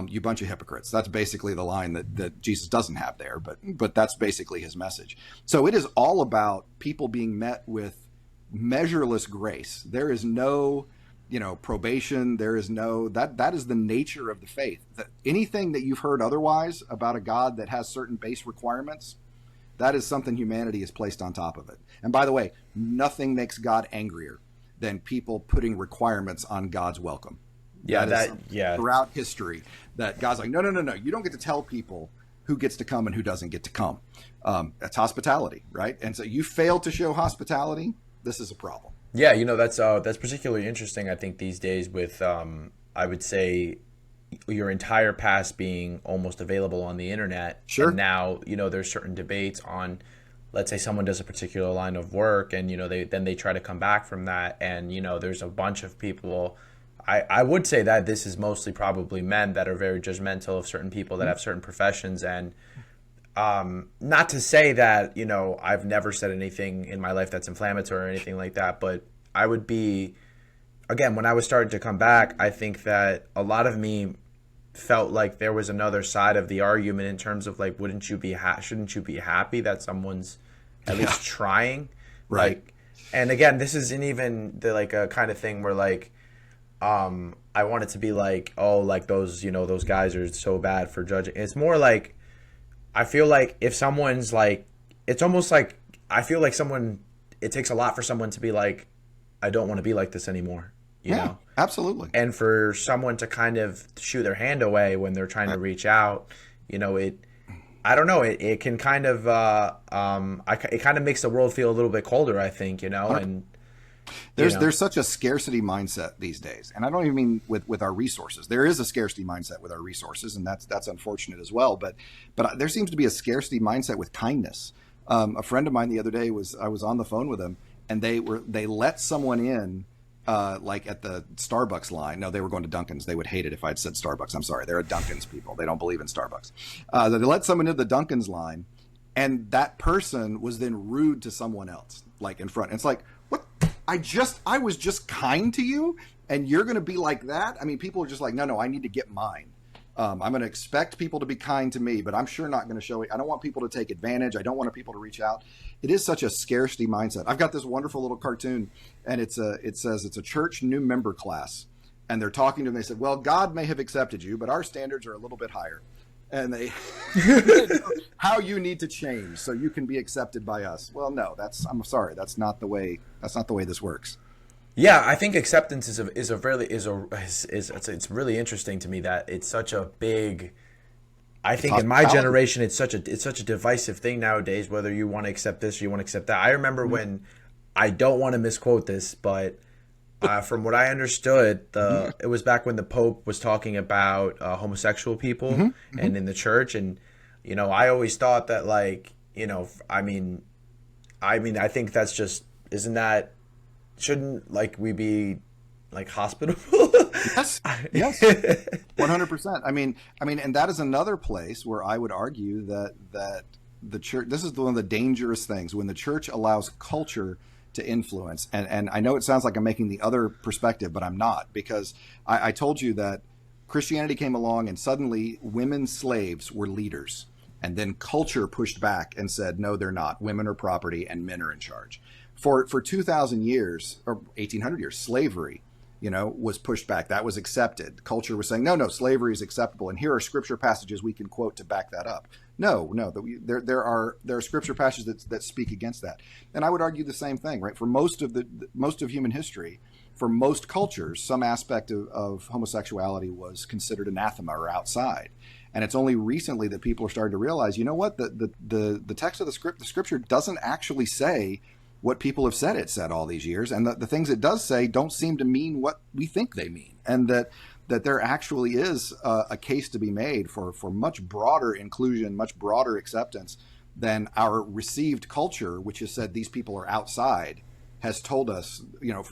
You bunch of hypocrites. That's basically the line that Jesus doesn't have there, but that's basically his message. So it is all about people being met with measureless grace. There is no, probation. There is no, that is the nature of the faith. That anything that you've heard otherwise about a God that has certain base requirements, that is something humanity has placed on top of it. And by the way, nothing makes God angrier than people putting requirements on God's welcome. Yeah, throughout history, that God's like, no, you don't get to tell people who gets to come and who doesn't get to come. That's hospitality, right? And so you fail to show hospitality, this is a problem. Yeah, that's particularly interesting, I think, these days with, I would say, your entire past being almost available on the internet. Sure. And now, there's certain debates on, let's say someone does a particular line of work and, they try to come back from that. And, there's a bunch of people. I would say that this is mostly probably men that are very judgmental of certain people that have certain professions. And not to say that, I've never said anything in my life that's inflammatory or anything like that. But I would be, again, when I was starting to come back, I think that a lot of me felt like there was another side of the argument in terms of like, shouldn't you be happy that someone's at least trying? Right. Like, and again, this isn't even the like a kind of thing where like, I want it to be like, oh, like those guys are so bad for judging. It's more like, I feel like if someone's like, it's almost like, I feel like it takes a lot for someone to be like, I don't want to be like this anymore. You know? Absolutely. And for someone to kind of shoot their hand away when they're trying to reach out, I don't know, it can kind of, it kind of makes the world feel a little bit colder, I think, and there's such a scarcity mindset these days, and I don't even mean with our resources. There is a scarcity mindset with our resources, and that's unfortunate as well. But there seems to be a scarcity mindset with kindness. A friend of mine the other day I was on the phone with him, and they let someone in, like at the Starbucks line. No, they were going to Dunkin's. They would hate it if I'd said Starbucks. I'm sorry, they're a Dunkin's people. They don't believe in Starbucks. They let someone into the Dunkin's line, and that person was then rude to someone else, like in front. And it's like, what? I was just kind to you, and you're going to be like that? I mean, people are just like, no, I need to get mine. I'm going to expect people to be kind to me, but I'm sure not going to show it. I don't want people to take advantage. I don't want people to reach out. It is such a scarcity mindset. I've got this wonderful little cartoon, and it says it's a church new member class, and they're talking to them. They said, well, God may have accepted you, but our standards are a little bit higher. And they how you need to change so you can be accepted by us. Well, no, I'm sorry, that's not the way this works. Yeah, I think acceptance is it's really interesting to me that it's such a big. I think in my generation, it's such a divisive thing nowadays. Whether you want to accept this or you want to accept that. I remember when, I don't want to misquote this, but from what I understood, it was back when the Pope was talking about homosexual people and in the church, and I always thought that like I think that's just, isn't that shouldn't like we be like hospitable? Yes, yes, 100%. And that is another place where I would argue that the church. This is one of the dangerous things when the church allows culture to influence. And I know it sounds like I'm making the other perspective, but I'm not, because I told you that Christianity came along and suddenly women slaves were leaders. And then culture pushed back and said, no, they're not. Women are property and men are in charge. For 2,000 years or 1,800 years, slavery, was pushed back. That was accepted. Culture was saying, no, slavery is acceptable. And here are scripture passages we can quote to back that up. No, there are scripture passages that speak against that. And I would argue the same thing, right? For most of human history, for most cultures, some aspect of homosexuality was considered anathema or outside. And it's only recently that people are starting to realize, you know what, the text of the scripture doesn't actually say what people have said it said all these years. And the things it does say don't seem to mean what we think they mean. And that there actually is a case to be made for much broader inclusion, much broader acceptance than our received culture, which has said these people are outside, has told us,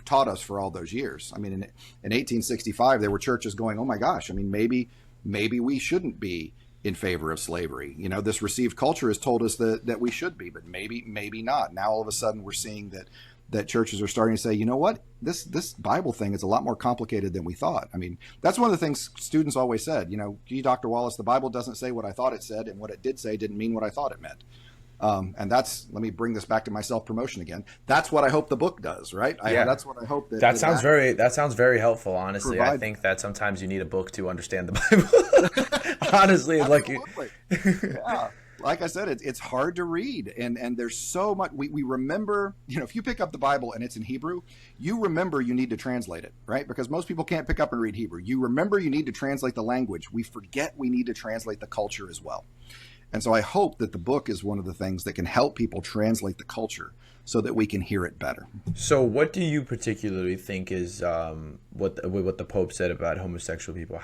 taught us for all those years. I mean, in 1865, there were churches going, oh my gosh, maybe we shouldn't be in favor of slavery. This received culture has told us that we should be, but maybe not. Now, all of a sudden, we're seeing that churches are starting to say, you know what, this Bible thing is a lot more complicated than we thought. That's one of the things students always said, gee, Dr. Wallace, the Bible doesn't say what I thought it said, and what it did say didn't mean what I thought it meant. And let me bring this back to my self-promotion again. That's what I hope the book does, right? That's what I hope that sounds very helpful. Honestly, I think that sometimes you need a book to understand the Bible. Honestly, yeah. Like I said, it's hard to read, and there's so much. We remember, if you pick up the Bible and it's in Hebrew, you remember you need to translate it, right? Because most people can't pick up and read Hebrew. You remember you need to translate the language. We forget we need to translate the culture as well. And so I hope that the book is one of the things that can help people translate the culture so that we can hear it better. So what do you particularly think is what the Pope said about homosexual people?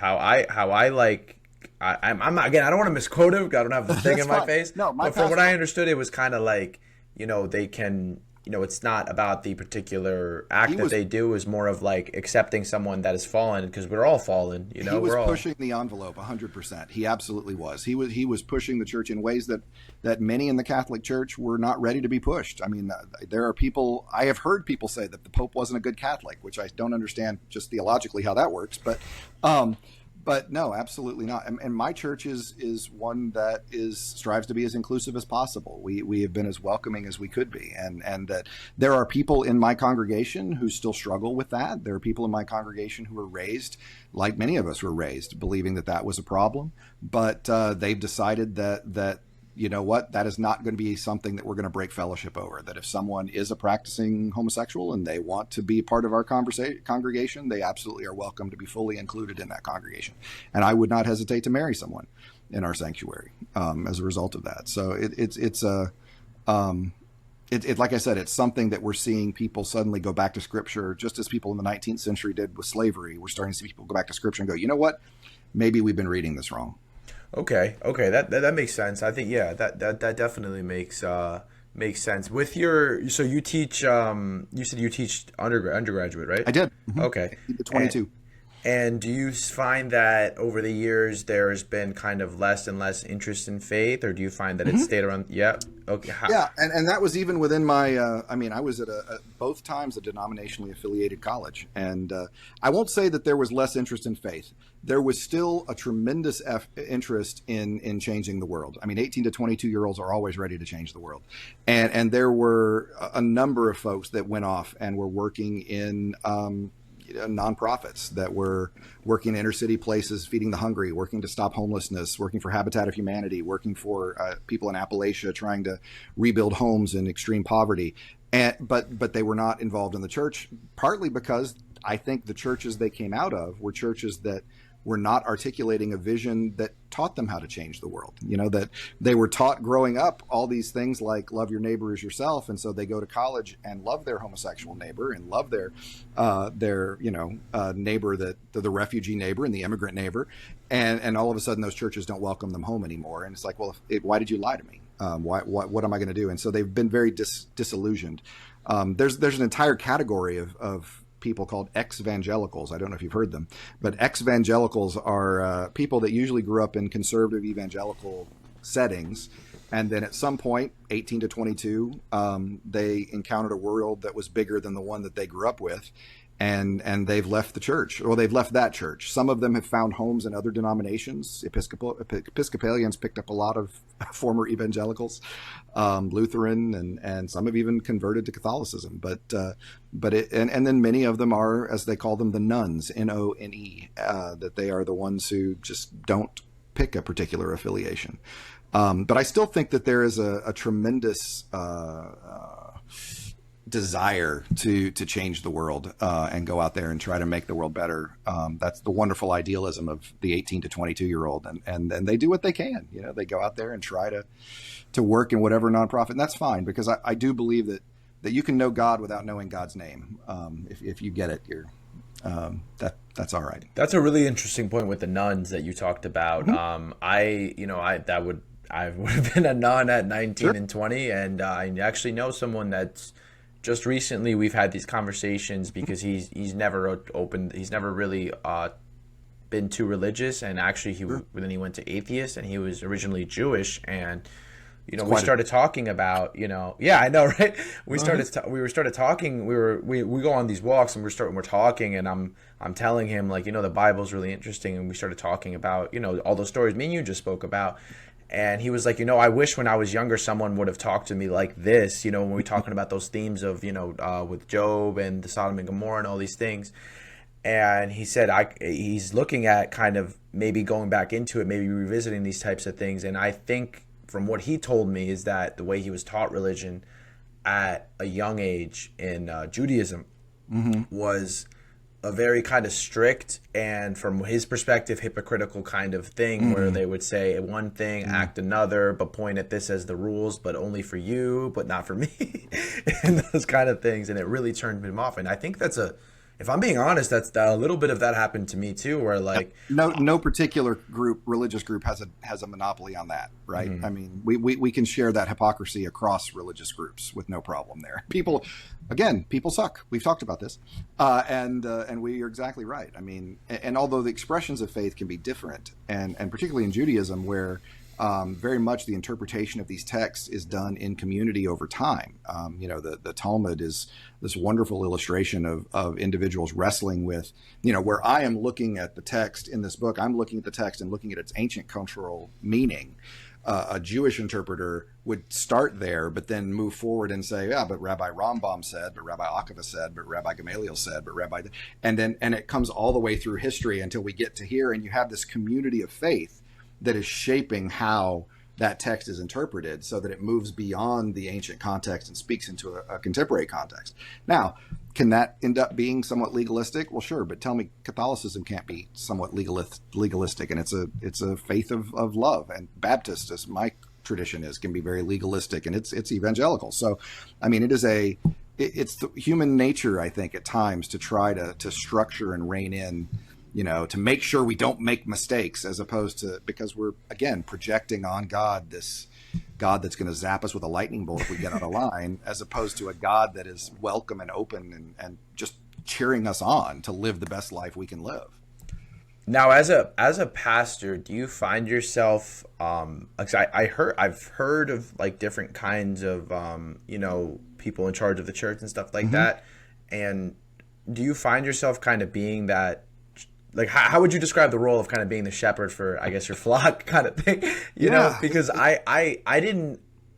I'm not, again, I don't want to misquote him. I don't have the thing in my face. No, but from what I understood, it was kind of like, they can, it's not about the particular act that they do. Is more of like accepting someone that has fallen, because we're all fallen. He was pushing the envelope 100%. He absolutely was. He was pushing the church in ways that many in the Catholic Church were not ready to be pushed. There are people, I have heard people say that the Pope wasn't a good Catholic, which I don't understand just theologically how that works. But no, absolutely not. And my church is one that strives to be as inclusive as possible. We have been as welcoming as we could be. And that there are people in my congregation who still struggle with that. There are people in my congregation who were raised, like many of us were raised, believing that was a problem. But they've decided that you know what, that is not going to be something that we're going to break fellowship over. That if someone is a practicing homosexual and they want to be part of our congregation, they absolutely are welcome to be fully included in that congregation. And I would not hesitate to marry someone in our sanctuary as a result of that. So it's like I said, it's something that we're seeing people suddenly go back to Scripture, just as people in the 19th century did with slavery. We're starting to see people go back to Scripture and go, you know what, maybe we've been reading this wrong. Okay, that makes sense. I think that definitely makes sense. With so you teach you said you teach undergraduate, right? I did. Mm-hmm. Okay. 22. And do you find that over the years there's been kind of less and less interest in faith, or do you find that it's stayed around? Yeah. Okay. Yeah, and that was even within my. I was at both times a denominationally affiliated college, and I won't say that there was less interest in faith. There was still a tremendous interest in changing the world. 18 to 22-year-olds are always ready to change the world, and there were a number of folks that went off and were working in. Nonprofits that were working in inner city places, feeding the hungry, working to stop homelessness, working for Habitat of Humanity, working for people in Appalachia trying to rebuild homes in extreme poverty. But they were not involved in the church, partly because I think the churches they came out of were churches that were not articulating a vision that taught them how to change the world. That they were taught growing up all these things like love your neighbor as yourself. And so they go to college and love their homosexual neighbor and love their neighbor, the refugee neighbor and the immigrant neighbor. And all of a sudden those churches don't welcome them home anymore. And it's like, well, why did you lie to me? What am I going to do? And so they've been very disillusioned. There's an entire category of people called ex-evangelicals. I don't know if you've heard them, but ex-evangelicals are people that usually grew up in conservative evangelical settings. And then at some point, 18 to 22, they encountered a world that was bigger than the one that they grew up with. And they've left the church, or they've left that church. Some of them have found homes in other denominations. Episcopalians picked up a lot of former evangelicals, Lutheran, and some have even converted to Catholicism. And then many of them are, as they call them, the nuns, None, that they are the ones who just don't pick a particular affiliation. But I still think that there is a tremendous desire to change the world and go out there and try to make the world better. That's the wonderful idealism of the 18 to 22-year-old, and they do what they can. They go out there and try to work in whatever nonprofit, and that's fine, because I do believe that you can know God without knowing God's name. If you get it, that's all right. That's a really interesting point with the nuns that you talked about. Mm-hmm. I would have been a nun at 19 Sure. and 20, and I actually know someone that's just recently we've had these conversations because he's never really been too religious, and actually then he went to atheist, and he was originally Jewish, and we started talking about yeah, I know, right? We started talking. We go on these walks, and we're talking, and I'm telling him, like, the Bible's really interesting, and we started talking about all those stories me and you just spoke about. And he was like, I wish when I was younger, someone would have talked to me like this, when we're talking about those themes of, with Job and the Sodom and Gomorrah and all these things. And he said he's looking at kind of maybe going back into it, maybe revisiting these types of things. And I think from what he told me is that the way he was taught religion at a young age in Judaism was a very kind of strict and, from his perspective, hypocritical kind of thing, where they would say one thing, act another, but point at this as the rules, but only for you, but not for me, and those kind of things. And it really turned him off. And I think if I'm being honest, that's a little bit of that happened to me too, where like no particular religious group has a monopoly on that, right? I mean, we can share that hypocrisy across religious groups with no problem there. People suck. We've talked about this, and we are exactly right. I mean, and although the expressions of faith can be different, and particularly in Judaism, where very much the interpretation of these texts is done in community over time. The Talmud is this wonderful illustration of individuals wrestling with, where I am looking at the text in this book, I'm looking at the text and looking at its ancient cultural meaning. A Jewish interpreter would start there, but then move forward and say, yeah, but Rabbi Rambam said, but Rabbi Akiva said, but Rabbi Gamaliel said, but and it comes all the way through history until we get to here, and you have this community of faith that is shaping how that text is interpreted, so that it moves beyond the ancient context and speaks into a contemporary context. Now, can that end up being somewhat legalistic? Well, sure, but tell me Catholicism can't be somewhat legalistic, and it's a faith of love. And Baptist, as my tradition is, can be very legalistic, and it's evangelical. So, I mean, it's the human nature, I think, at times to try to structure and rein in, to make sure we don't make mistakes, as opposed to, because we're, again, projecting on God this God that's going to zap us with a lightning bolt if we get out of line, as opposed to a God that is welcome and open and just cheering us on to live the best life we can live. Now, as a pastor, do you find yourself, I've heard of like different kinds of, people in charge of the church and stuff like that. And do you find yourself kind of being that, like, how would you describe the role of kind of being the shepherd for, I guess, your flock kind of thing? You know, because I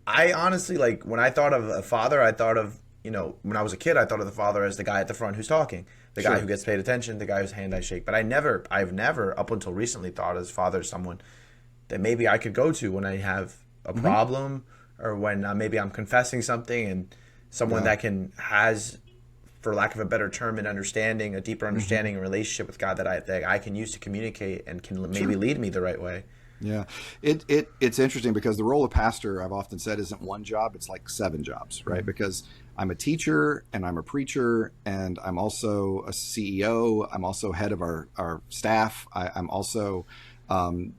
honestly, like, when I thought of a father, I thought of, when I was a kid, I thought of the father as the guy at the front who's talking, the guy who gets paid attention, the guy whose hand I shake. But I've never, up until recently, thought as father as someone that maybe I could go to when I have a problem, or when maybe I'm confessing something, and someone that has, for lack of a better term, an understanding, a deeper understanding and relationship with God that I can use to communicate and can maybe lead me the right way. Yeah, it's interesting, because the role of pastor, I've often said, isn't one job; it's like 7 jobs, right? Because I'm a teacher, and I'm a preacher, and I'm also a CEO. I'm also head of our staff. I'm also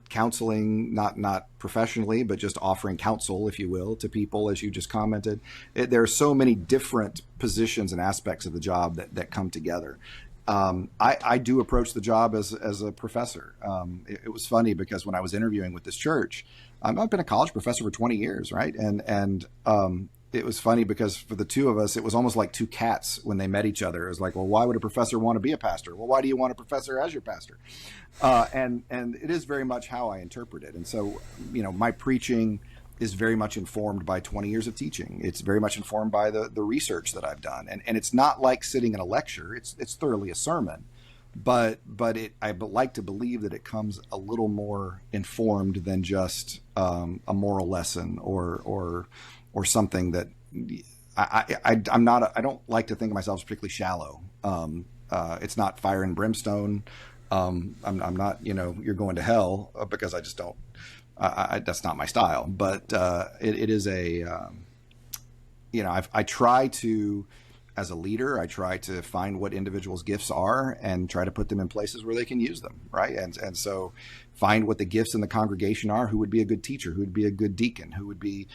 counseling, not professionally, but just offering counsel, if you will, to people, as you just commented. There are so many different positions and aspects of the job that come together. I do approach the job as a professor. It was funny because when I was interviewing with this church, I've been a college professor for 20 years, right? And it was funny because for the two of us, it was almost like two cats when they met each other. It was like, well, why would a professor want to be a pastor? Well, why do you want a professor as your pastor? And it is very much how I interpret it. And so, my preaching is very much informed by 20 years of teaching. It's very much informed by the research that I've done. And it's not like sitting in a lecture. It's thoroughly a sermon. But I like to believe that it comes a little more informed than just a moral lesson or something that I'm not. I don't like to think of myself as particularly shallow. It's not fire and brimstone. I'm not. You're going to hell, because I just don't. That's not my style. But it is a. I try to. As a leader, I try to find what individuals' gifts are and try to put them in places where they can use them, right? And so find what the gifts in the congregation are. Who would be a good teacher? Who would be a good deacon? Who would be,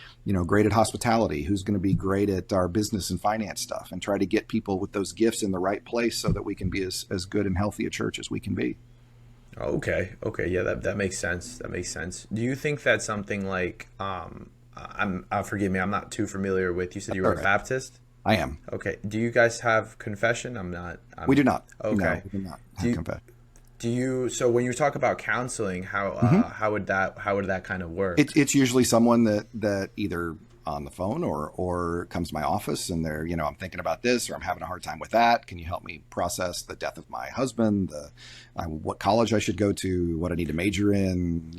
great at hospitality? Who's going to be great at our business and finance stuff? And try to get people with those gifts in the right place so that we can be as good and healthy a church as we can be. Okay. Yeah, that makes sense. Do you think that something like, forgive me, I'm not too familiar with, you said you were a Baptist? I am. Okay. Do you guys have confession? We do not. Okay. No, we do not have confession. So when you talk about counseling, how would that kind of work? It's usually someone that either on the phone or comes to my office and they're, I'm thinking about this, or I'm having a hard time with that. Can you help me process the death of my husband, what college I should go to, what I need to major in,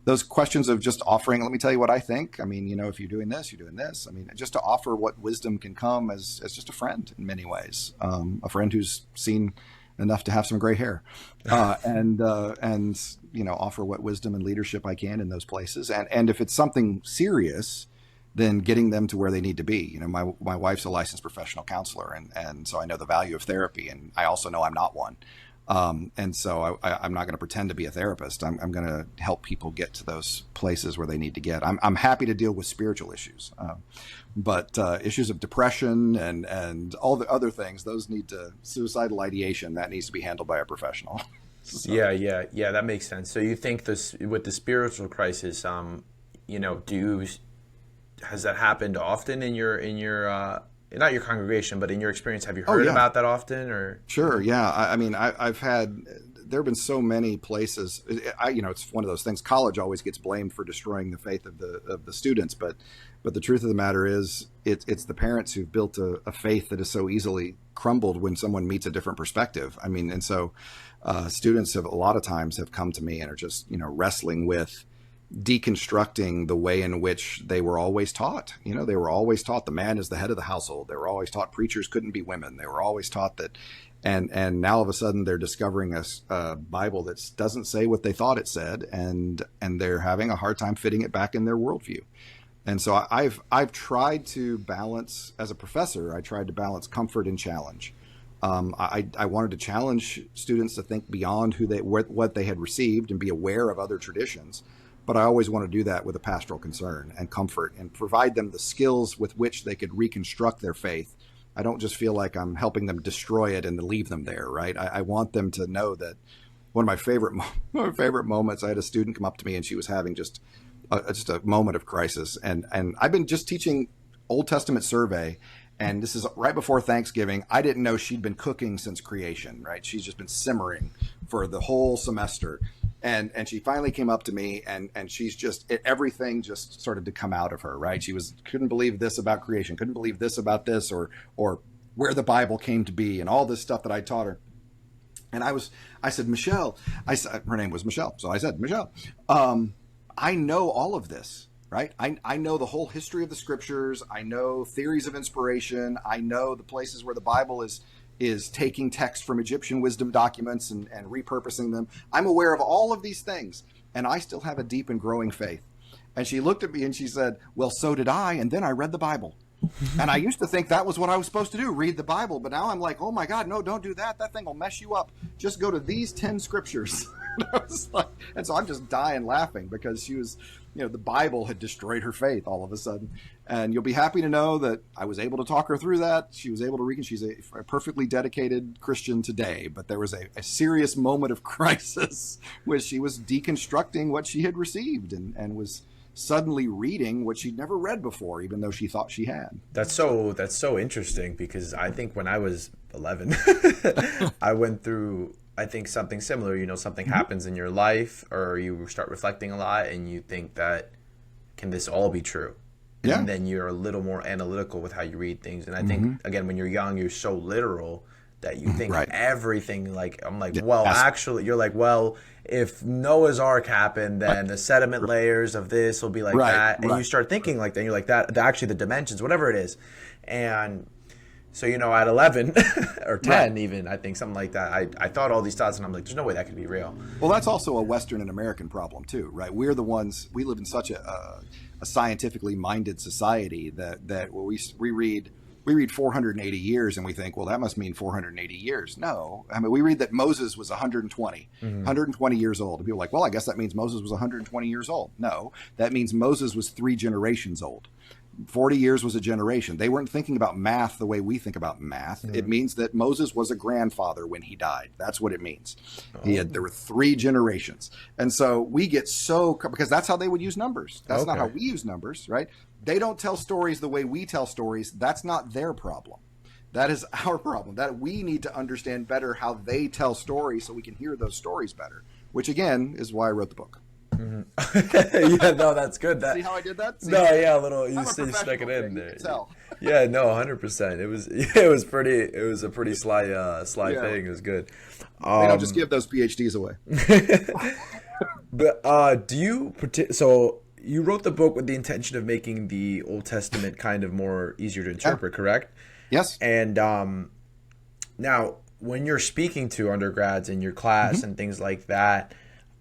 those questions of just offering, let me tell you what I think. I mean, if you're doing this, you're doing this. I mean, just to offer what wisdom can come as just a friend in many ways, a friend who's seen enough to have some gray hair, and offer what wisdom and leadership I can in those places. And if it's something serious, then getting them to where they need to be. My wife's a licensed professional counselor, and so I know the value of therapy, and I also know I'm not one. And so I'm not going to pretend to be a therapist. I'm going to help people get to those places where they need to get. I'm happy to deal with spiritual issues, but issues of depression and all the other things, those need to, suicidal ideation, that needs to be handled by a professional. So. Yeah, that makes sense. So you think this with the spiritual crisis, has that happened often in your not your congregation, but in your experience? Have you heard about that often? Or sure, yeah. I mean, I've had. There have been so many places. It's one of those things. College always gets blamed for destroying the faith of the students, but the truth of the matter is, it's the parents who've built a faith that is so easily crumbled when someone meets a different perspective. I mean, and so students have a lot of times have come to me and are just wrestling with deconstructing the way in which they were always taught. They were always taught the man is the head of the household. They were always taught preachers couldn't be women. They were always taught that, and now all of a sudden they're discovering a Bible that doesn't say what they thought it said, and they're having a hard time fitting it back in their worldview. And so I've tried to balance, as a professor, I tried to balance comfort and challenge. I wanted to challenge students to think beyond what they had received and be aware of other traditions. But I always want to do that with a pastoral concern and comfort, and provide them the skills with which they could reconstruct their faith. I don't just feel like I'm helping them destroy it and to leave them there, right? I want them to know that one of my favorite moments, I had a student come up to me and she was having just a moment of crisis. And I've been just teaching Old Testament survey, and this is right before Thanksgiving. I didn't know she'd been cooking since creation, right? She's just been simmering for the whole semester. And she finally came up to me, and she's just, everything just started to come out of her, right? She couldn't believe this about creation, couldn't believe this about this, or where the Bible came to be, and all this stuff that I taught her. And I said, Michelle, her name was Michelle. So I said, Michelle, I know all of this, right? I know the whole history of the scriptures. I know theories of inspiration. I know the places where the Bible is taking text from Egyptian wisdom documents and repurposing them. I'm aware of all of these things, and I still have a deep and growing faith. And she looked at me and she said, well, so did I. And then I read the Bible. And I used to think that was what I was supposed to do, read the Bible. But now I'm like, oh my God, no, don't do that. That thing will mess you up. Just go to these 10 scriptures. I was like, and so I'm just dying laughing because she was, the Bible had destroyed her faith all of a sudden. And you'll be happy to know that I was able to talk her through that. She was able to she's a perfectly dedicated Christian today, but there was a serious moment of crisis where she was deconstructing what she had received and was suddenly reading what she'd never read before, even though she thought she had. That's so interesting, because I think when I was 11, I went through, I think, something similar. Something happens in your life, or you start reflecting a lot, and you think that, can this all be true? Yeah. And then you're a little more analytical with how you read things. And I think, again, when you're young, you're so literal that you think everything, like, I'm like, actually, you're like, well, if Noah's Ark happened, then the sediment layers of this will be like that. And you start thinking like that. You're like, that actually the dimensions, whatever it is. And so, at 11 or 10 even, I think something like that, I thought all these thoughts, and I'm like, there's no way that could be real. Well, that's also a Western and American problem too, right? We're the ones, we live in such a scientifically minded society that we read 480 years and we think, well, that must mean 480 years. No, I mean, we read that Moses was 120 years old. And people are like, well, I guess that means Moses was 120 years old. No, that means Moses was 3 generations old. 40 years was a generation. They weren't thinking about math the way we think about math. It means that Moses was a grandfather when he died. That's what it means. There were 3 generations. And so we get because that's how they would use numbers. That's not how we use numbers, right? They don't tell stories the way we tell stories. That's not their problem. That is our problem. That we need to understand better how they tell stories so we can hear those stories better, which again is why I wrote the book. Yeah, no, that's good. See how I did that? No, yeah, a little. You stuck it in there. Yeah, no, 100%. It was a pretty sly thing. It was good. They don't just give those PhDs away. But so you wrote the book with the intention of making the Old Testament kind of more easier to interpret, correct? Yes. And now, when you're speaking to undergrads in your class and things like that,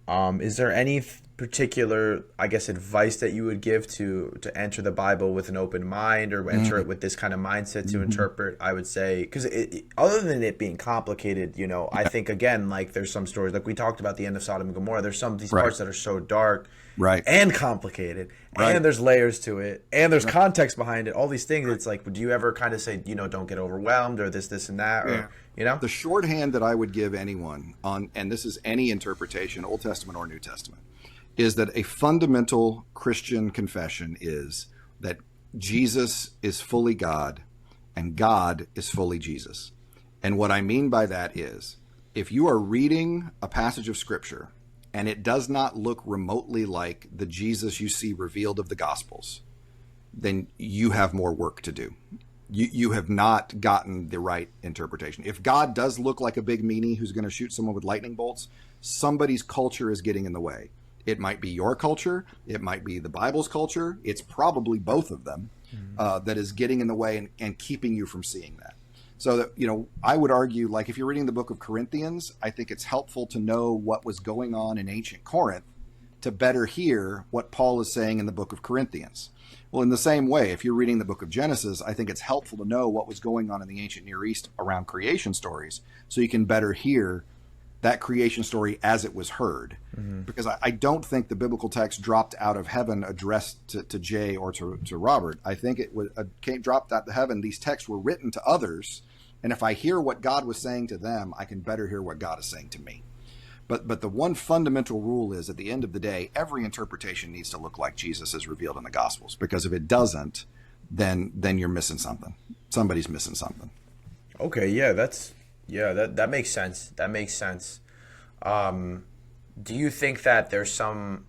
is there any particular, I guess, advice that you would give to enter the Bible with an open mind, or enter it with this kind of mindset to interpret? I would say, because other than it being complicated, I think, again, like, there's some stories, like we talked about the end of Sodom and Gomorrah, there's some of these parts that are so dark and complicated, and there's layers to it, and there's context behind it, all these things. It's like, would you ever kind of say, don't get overwhelmed, or this and that, or the shorthand that I would give anyone on, and this is any interpretation, Old Testament or New Testament, is that a fundamental Christian confession is that Jesus is fully God and God is fully Jesus. And what I mean by that is, if you are reading a passage of Scripture and it does not look remotely like the Jesus you see revealed of the Gospels, then you have more work to do. You have not gotten the right interpretation. If God does look like a big meanie who's going to shoot someone with lightning bolts, somebody's culture is getting in the way. It might be your culture. It might be the Bible's culture. It's probably both of them that is getting in the way and keeping you from seeing that. So that, I would argue, like, if you're reading the book of Corinthians, I think it's helpful to know what was going on in ancient Corinth to better hear what Paul is saying in the book of Corinthians. Well, in the same way, if you're reading the book of Genesis, I think it's helpful to know what was going on in the ancient Near East around creation stories so you can better hear that creation story as it was heard. Because I don't think the biblical text dropped out of heaven addressed to Jay or to Robert. I think it was dropped out of heaven. These texts were written to others, and if I hear what God was saying to them, I can better hear what God is saying to me. But the one fundamental rule is, at the end of the day, every interpretation needs to look like Jesus is revealed in the Gospels, because if it doesn't, then you're missing something. Somebody's missing something. Okay, yeah, that makes sense. That makes sense. Do you think that there's some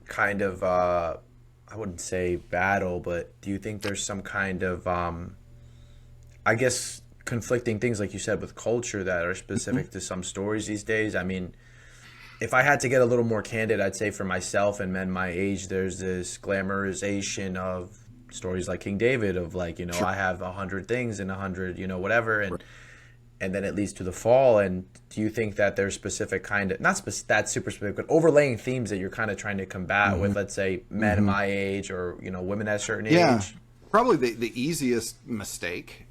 kind of, I wouldn't say battle, but do you think there's some kind of, I guess, conflicting things, like you said, with culture that are specific to some stories these days? I mean, if I had to get a little more candid, I'd say for myself and men my age, there's this glamorization of stories like King David, of like, I have 100 things and 100, whatever, and then it leads to the fall. And do you think that there's specific kind of, not that super specific, but overlaying themes that you're kind of trying to combat with, let's say, men my age, or, women at a certain age? Probably the easiest mistake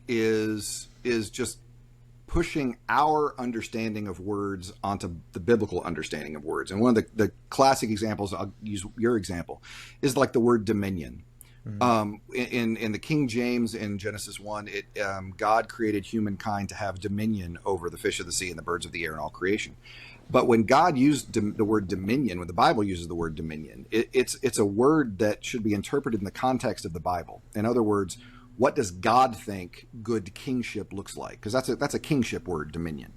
is just pushing our understanding of words onto the biblical understanding of words. And one of the classic examples, I'll use your example, is like the word dominion. In the King James in Genesis 1, God created humankind to have dominion over the fish of the sea and the birds of the air and all creation. But when God used the word dominion, when the Bible uses the word dominion, it's a word that should be interpreted in the context of the Bible. In other words, what does God think good kingship looks like? Because that's a kingship word, dominion.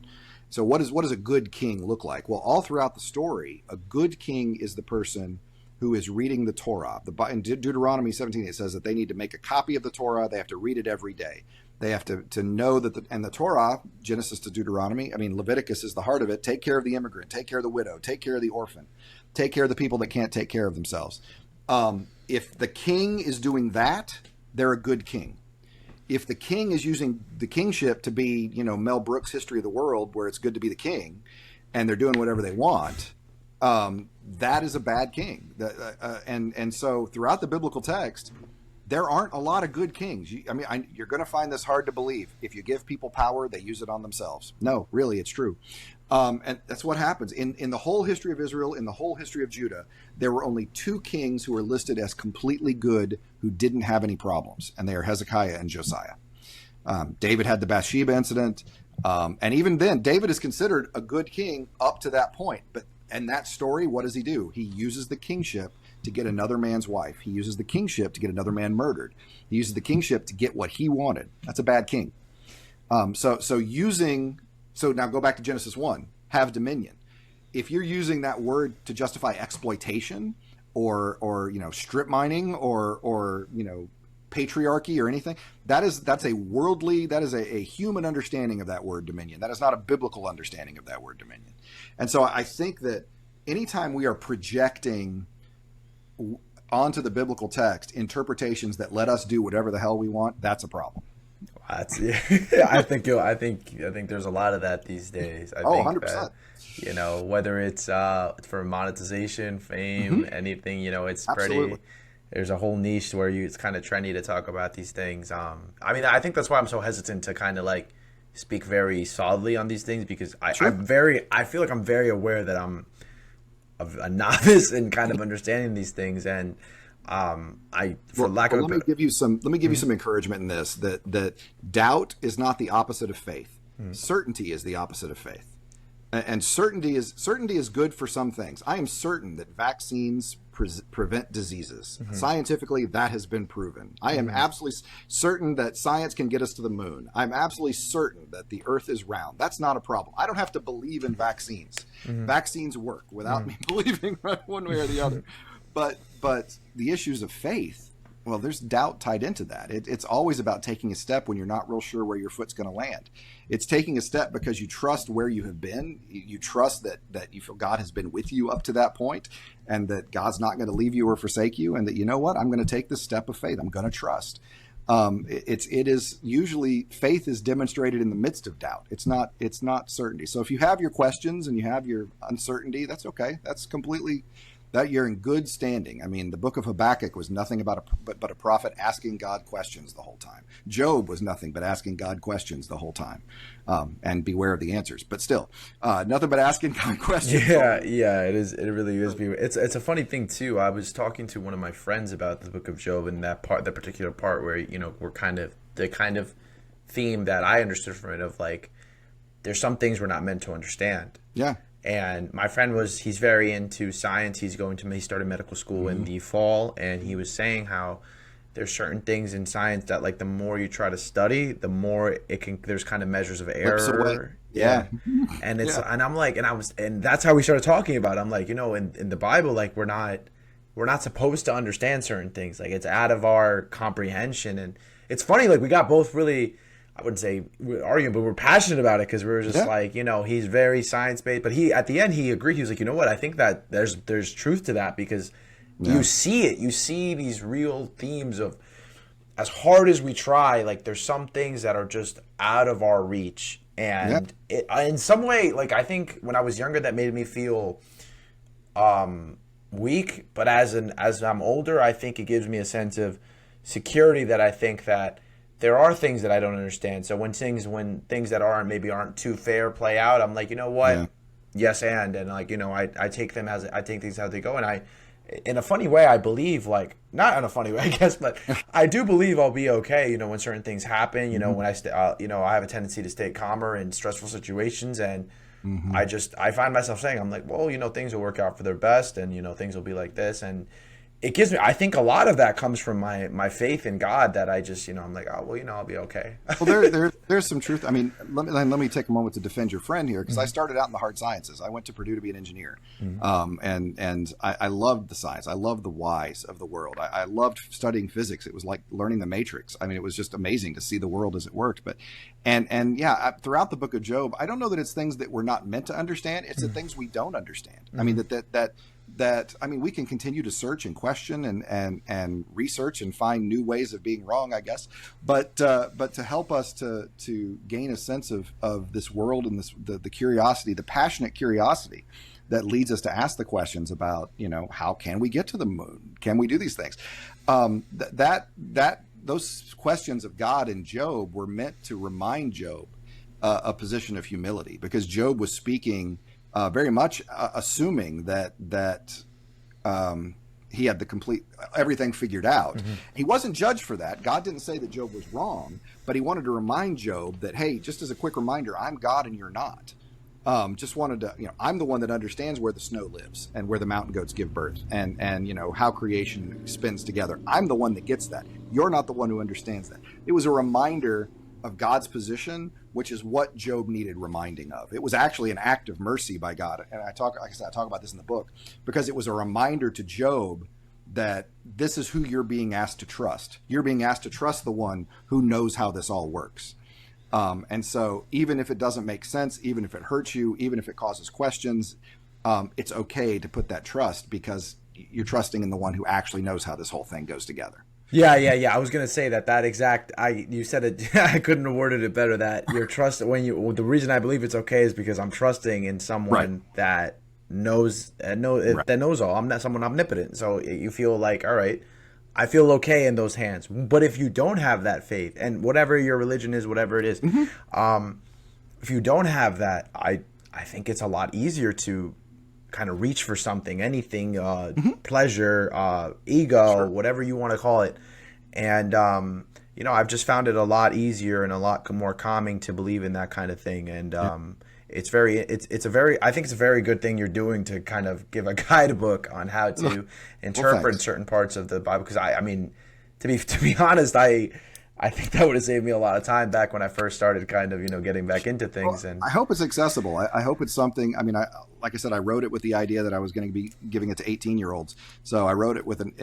So what does a good king look like? Well, all throughout the story, a good king is the person who is reading the Torah. In Deuteronomy 17, it says that they need to make a copy of the Torah. They have to read it every day. They have to know that and the Torah, Genesis to Deuteronomy, I mean, Leviticus is the heart of it. Take care of the immigrant, take care of the widow, take care of the orphan, take care of the people that can't take care of themselves. If the king is doing that, they're a good king. If the king is using the kingship to be, Mel Brooks' History of the World, where it's good to be the king, and they're doing whatever they want, that is a bad king. And so throughout the biblical text, there aren't a lot of good kings. You're going to find this hard to believe. If you give people power, they use it on themselves. No, really, it's true. And that's what happens. In the whole history of Israel, in the whole history of Judah, there were only 2 kings who were listed as completely good who didn't have any problems, and they are Hezekiah and Josiah. David had the Bathsheba incident, and even then, David is considered a good king up to that point. But in that story, what does he do? He uses the kingship to get another man's wife. He uses the kingship to get another man murdered. He uses the kingship to get what he wanted. That's a bad king. So now go back to Genesis 1, have dominion. If you're using that word to justify exploitation or strip mining or patriarchy or anything, that's a worldly, that is a human understanding of that word dominion. That is not a biblical understanding of that word dominion. And so I think that anytime we are projecting onto the biblical text interpretations that let us do whatever the hell we want, that's a problem. I think there's a lot of that these days. I think 100%. That, whether it's for monetization, fame, anything, it's Absolutely. pretty. There's a whole niche where it's kind of trendy to talk about these things. I think that's why I'm so hesitant to kind of like speak very solidly on these things, because I feel like I'm very aware that I'm a novice in kind of understanding these things, and let me give you some encouragement in this, that doubt is not the opposite of faith. Certainty is the opposite of faith. And certainty is good for some things. I am certain that vaccines prevent diseases. Scientifically, that has been proven. I am absolutely certain that science can get us to the moon. I'm absolutely certain that the earth is round. That's not a problem. I don't have to believe in vaccines. Vaccines work without me believing one way or the other. But the issues of faith, well, there's doubt tied into that. It's always about taking a step when you're not real sure where your foot's going to land. It's taking a step because you trust where you have been. You trust that you feel God has been with you up to that point, and that God's not going to leave you or forsake you, and that, you know what, I'm going to take this step of faith. I'm going to trust. It is usually, faith is demonstrated in the midst of doubt. It's not certainty. So if you have your questions and you have your uncertainty, that's okay. That's completely, that you're in good standing. I mean, the book of Habakkuk was nothing but a prophet asking God questions the whole time. Job was nothing but asking God questions the whole time, and beware of the answers. But still, nothing but asking God questions. Yeah, it is. It really is. It's a funny thing too. I was talking to one of my friends about the book of Job, and that particular part where we're kind of the kind of theme that I understood from it of like, there's some things we're not meant to understand. Yeah. And my friend he's very into science. He started medical school in the fall, and he was saying how there's certain things in science that like the more you try to study, the more there's kind of measures of error. Yeah. And and I'm like, and that's how we started talking about it. I'm like, in the Bible, like we're not supposed to understand certain things. Like it's out of our comprehension. And it's funny, like we got both really, I wouldn't say we're arguing, but we're passionate about it, because we were just like, he's very science-based. But at the end, he agreed. He was like, you know what? I think that there's truth to that, because you see it. You see these real themes of, as hard as we try, like there's some things that are just out of our reach. And in some way, like I think when I was younger, that made me feel weak. But as I'm older, I think it gives me a sense of security that I think that there are things that I don't understand. So when things that aren't too fair play out, I'm like, you know what? Yeah. Yes, and like, I take things as they go, and in a funny way, I believe, like, not in a funny way, I guess, but I do believe I'll be okay. When certain things happen, when I have a tendency to stay calmer in stressful situations, and I find myself saying, I'm like, well, things will work out for their best, and things will be like this, and it gives me, I think a lot of that comes from my faith in God, that I just, I'm like, oh, well, I'll be okay. Well, there's some truth. I mean, let me take a moment to defend your friend here, because I started out in the hard sciences. I went to Purdue to be an engineer, and I loved the science. I loved the whys of the world. I loved studying physics. It was like learning the Matrix. I mean, it was just amazing to see the world as it worked. But throughout the book of Job, I don't know that it's things that we're not meant to understand. It's the things we don't understand. I mean, we can continue to search and question and research and find new ways of being wrong, I guess. But to help us to gain a sense of this world and the curiosity, the passionate curiosity that leads us to ask the questions about, how can we get to the moon? Can we do these things? Those questions of God in Job were meant to remind Job a position of humility, because Job was speaking very much assuming that he had the complete everything figured out. Mm-hmm. He wasn't judged for that. God didn't say that Job was wrong, but he wanted to remind Job that, hey, just as a quick reminder, I'm God and you're not. Just wanted to, I'm the one that understands where the snow lives and where the mountain goats give birth and how creation spins together. I'm the one that gets that. You're not the one who understands that. It was a reminder of God's position, which is what Job needed reminding of. It was actually an act of mercy by God. And I talk about this in the book, because it was a reminder to Job that this is who you're being asked to trust. You're being asked to trust the one who knows how this all works. And so even if it doesn't make sense, even if it hurts you, even if it causes questions, it's okay to put that trust, because you're trusting in the one who actually knows how this whole thing goes together. Yeah. I was gonna say that exact. You said it. I couldn't have worded it better. That you're the reason I believe it's okay is because I'm trusting in someone that knows all. I'm not someone omnipotent, so you feel like, all right, I feel okay in those hands. But if you don't have that faith, and whatever your religion is, whatever it is, if you don't have that, I think it's a lot easier to kind of reach for something, anything, pleasure, ego, whatever you want to call it. And, I've just found it a lot easier and a lot more calming to believe in that kind of thing. And I think it's a very good thing you're doing to kind of give a guidebook on how to interpret certain parts of the Bible. Because to be honest, I think that would have saved me a lot of time back when I first started kind of, getting back into things. And I hope it's accessible. I hope it's something, like I said, I wrote it with the idea that I was going to be giving it to 18-year-olds. So I wrote it with an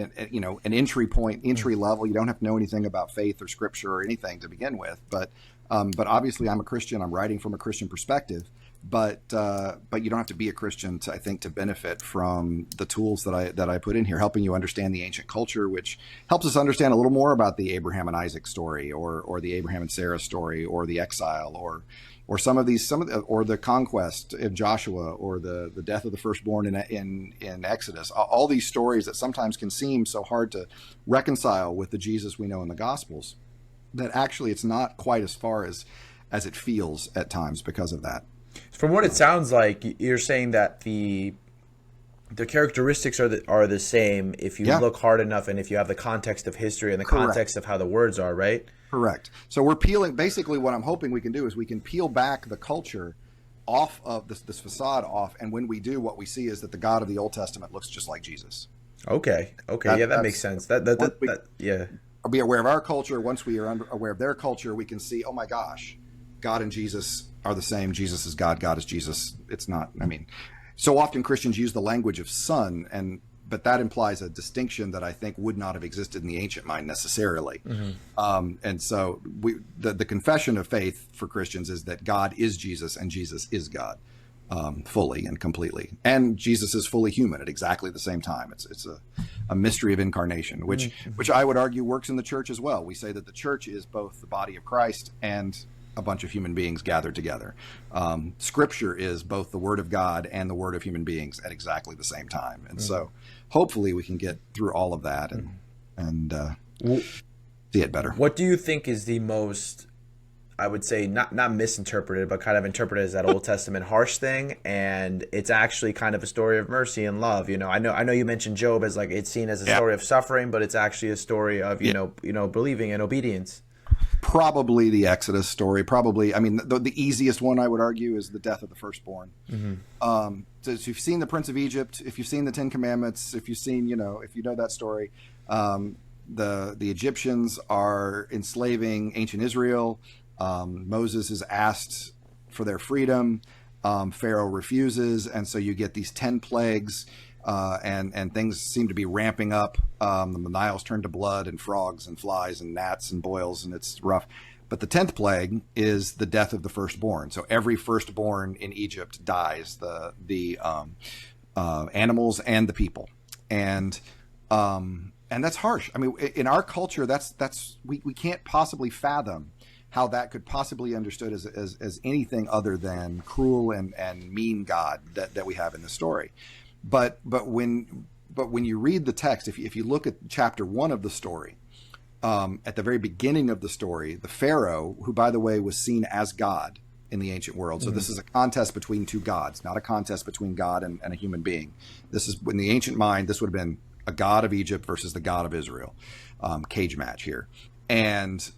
entry level. You don't have to know anything about faith or scripture or anything to begin with. But obviously I'm a Christian. I'm writing from a Christian perspective. But you don't have to be a Christian to benefit from the tools that I put in here, helping you understand the ancient culture, which helps us understand a little more about the Abraham and Isaac story, or the Abraham and Sarah story, or the exile, or the conquest of Joshua, or the death of the firstborn in Exodus. All these stories that sometimes can seem so hard to reconcile with the Jesus we know in the Gospels, that actually it's not quite as far as it feels at times because of that. From what it sounds like, you're saying that the characteristics are the same if you look hard enough, and if you have the context of history and the context of how the words are, right? Correct. So we're peeling. Basically, what I'm hoping we can do is we can peel back the culture off of this facade off, and when we do, what we see is that the God of the Old Testament looks just like Jesus. Okay. That makes sense. Be aware of our culture. Once we are aware of their culture, we can see, oh my gosh, God and Jesus are the same. Jesus is God. God is Jesus. It's not. So often Christians use the language of son, but that implies a distinction that I think would not have existed in the ancient mind necessarily. Mm-hmm. And so the confession of faith for Christians is that God is Jesus and Jesus is God, fully and completely. And Jesus is fully human at exactly the same time. It's a mystery of incarnation, which I would argue works in the church as well. We say that the church is both the body of Christ and a bunch of human beings gathered together. Scripture is both the word of God and the word of human beings at exactly the same time. And so hopefully we can get through all of that. see it better. What do you think is the most, I would say, not misinterpreted, but kind of interpreted as that Old Testament harsh thing, and it's actually kind of a story of mercy and love? I know you mentioned Job as like it's seen as a story of suffering, but it's actually a story of believing and obedience. Probably the Exodus story. Probably, I mean, the easiest one I would argue is the death of the firstborn. So if you've seen the Prince of Egypt, if you've seen the Ten Commandments, if you've seen, if you know that story, the Egyptians are enslaving ancient Israel. Moses is asked for their freedom. Pharaoh refuses, and so you get these 10 plagues. And things seem to be ramping up. The Nile's turned to blood, and frogs and flies and gnats and boils, and it's rough. But the 10th plague is the death of the firstborn. So every firstborn in Egypt dies, the animals and the people, and that's harsh. I mean, in our culture, we can't possibly fathom how that could possibly be understood as anything other than cruel and mean God that we have in the story. But when you read the text, if you look at chapter 1 of the story, at the very beginning of the story, the Pharaoh, who by the way was seen as God in the ancient world, so this is a contest between two gods, not a contest between God and a human being. This is, in the ancient mind, this would have been a god of Egypt versus the god of Israel, cage match here, and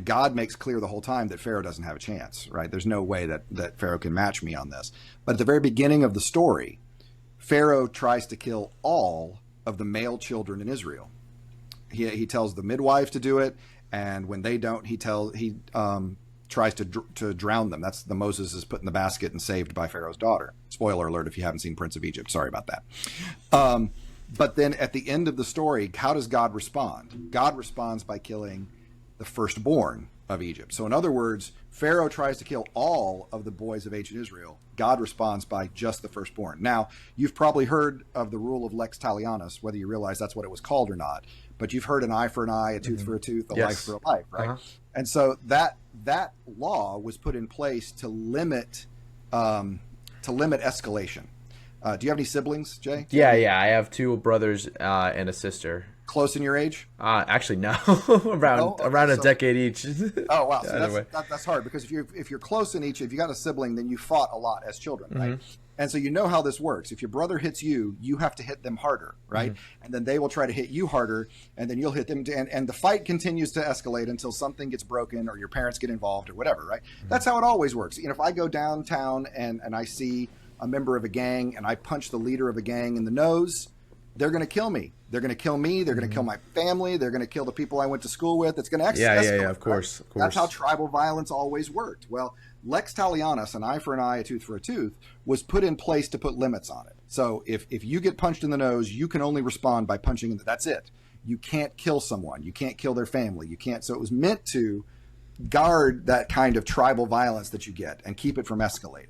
God makes clear the whole time that Pharaoh doesn't have a chance, right? There's no way that Pharaoh can match me on this. But at the very beginning of the story, Pharaoh tries to kill all of the male children in Israel. He tells the midwives to do it, and when they don't, he tries to drown them. That's the Moses is put in the basket and saved by Pharaoh's daughter. Spoiler alert if you haven't seen Prince of Egypt. Sorry about that. But then at the end of the story, how does God respond? God responds by killing the firstborn of Egypt. So in other words, Pharaoh tries to kill all of the boys of ancient Israel. God responds by just the firstborn. Now, you've probably heard of the rule of lex talionis, whether you realize that's what it was called or not. But you've heard an eye for an eye, a tooth for a tooth, a life for a life, right? And so that law was put in place to limit escalation. Do you have any siblings, Jay? Yeah. I have two brothers and a sister. Close in your age? Actually, no. around a decade each. Oh wow, so that's hard, because if you're close in each, if you got a sibling, then you fought a lot as children, right? And so you know how this works. If your brother hits you, you have to hit them harder, right? And then they will try to hit you harder, and then you'll hit them, and the fight continues to escalate until something gets broken or your parents get involved or whatever, right? That's how it always works. If I go downtown and I see a member of a gang and I punch the leader of a gang in the nose, they're going to kill me. They're going to kill me. They're going to kill my family. They're going to kill the people I went to school with. It's going to escalate. Yeah, of course, right? Of course. That's how tribal violence always worked. Well, lex talionis, an eye for an eye, a tooth for a tooth, was put in place to put limits on it. So if you get punched in the nose, you can only respond by punching in the, that's it. You can't kill someone. You can't kill their family. You can't. So it was meant to guard that kind of tribal violence that you get and keep it from escalating.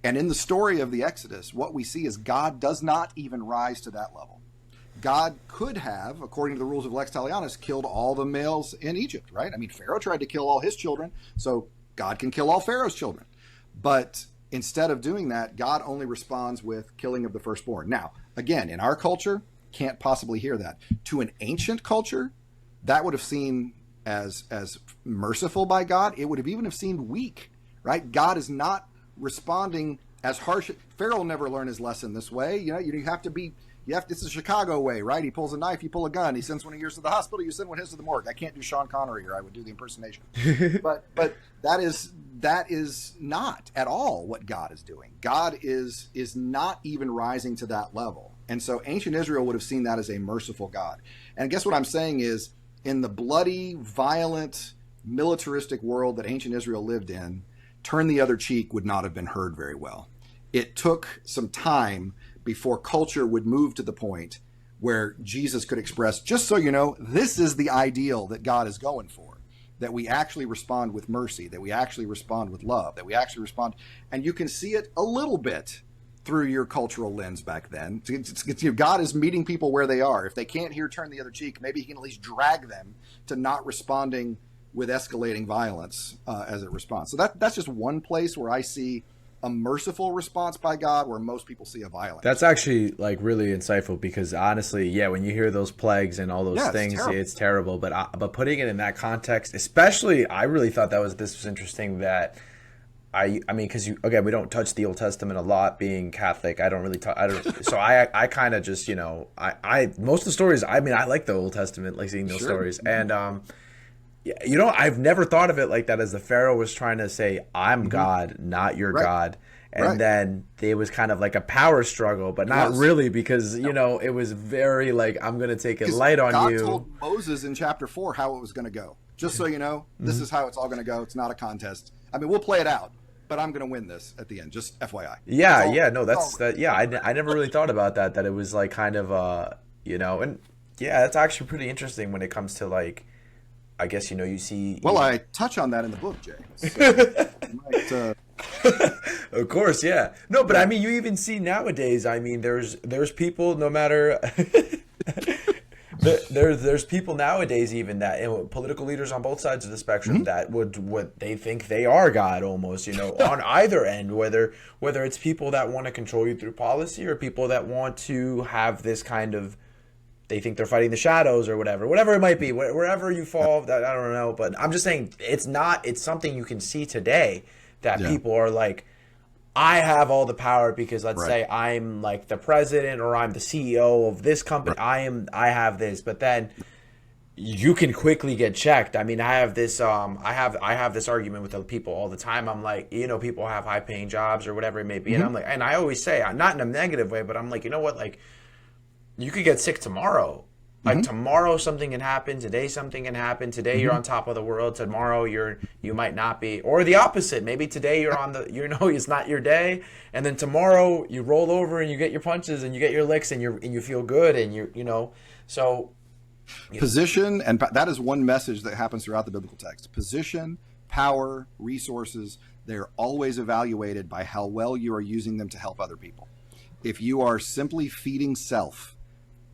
And in the story of the Exodus, what we see is God does not even rise to that level. God could have, according to the rules of lex talionis, killed all the males in Egypt, right? I mean, Pharaoh tried to kill all his children, so God can kill all Pharaoh's children. But instead of doing that, God only responds with killing of the firstborn. Now, again, in our culture, can't possibly hear that. To an ancient culture, that would have seemed as merciful by God. It would have even have seemed weak, right? God is not responding as harsh. Pharaoh will never learn his lesson this way. You have to be. This is Chicago way, right? He pulls a knife, you pull a gun. He sends one of yours to the hospital, you send one of his to the morgue. I can't do Sean Connery, or I would do the impersonation. but that is not at all what God is doing. God is not even rising to that level. And so ancient Israel would have seen that as a merciful God. And guess what I'm saying is, in the bloody, violent, militaristic world that ancient Israel lived in, turn the other cheek would not have been heard very well. It took some time before culture would move to the point where Jesus could express, just so you know, this is the ideal that God is going for, that we actually respond with mercy, that we actually respond with love, that we actually respond. And you can see it a little bit through your cultural lens back then. God is meeting people where they are. If they can't hear turn the other cheek, maybe he can at least drag them to not responding with escalating violence as it responds. So that's just one place where I see a merciful response by God, where most people see a violent. That's actually like really insightful, because honestly, yeah, when you hear those plagues and all those things, it's terrible. But putting it in that context, especially, I really thought this was interesting. That I mean, because we don't touch the Old Testament a lot, being Catholic. I don't really so I kind of just, I most of the stories. I mean, I like the Old Testament, like seeing those stories, and yeah, I've never thought of it like that, as the Pharaoh was trying to say, I'm God, not your God. And then there was kind of like a power struggle, but not really, because, it was very like, I'm going to take it light on you. God told Moses in chapter 4 how it was going to go. Just so you know, this is how it's all going to go. It's not a contest. I mean, we'll play it out, but I'm going to win this at the end. Just FYI. Yeah, I never really thought about that it was like kind of, and yeah, that's actually pretty interesting when it comes to like, I guess, you see... Well, I touch on that in the book, James. So of course, yeah. No, but I mean, you even see nowadays, I mean, there's people, no matter... there's people nowadays even that, political leaders on both sides of the spectrum that would they think they are God almost, on either end, whether it's people that want to control you through policy, or people that want to have this kind of... They think they're fighting the shadows or whatever it might be, wherever you fall. I don't know, but I'm just saying it's something you can see today, that people are like, I have all the power because let's say I'm like the president, or I'm the CEO of this company. I have this, but then you can quickly get checked. I mean, I have this I have this argument with other people all the time. I'm like, people have high paying jobs or whatever it may be, and I'm like, and I always say, not in a negative way, but I'm like, you know what, like, you could get sick tomorrow. Like tomorrow something can happen. Today something can happen. Today you're on top of the world. Tomorrow you might not be. Or the opposite. Maybe today you're on the it's not your day, and then tomorrow you roll over and you get your punches and you get your licks and you feel good, and so position, and that is one message that happens throughout the biblical text. Position, power, resources, they're always evaluated by how well you are using them to help other people. If you are simply feeding self,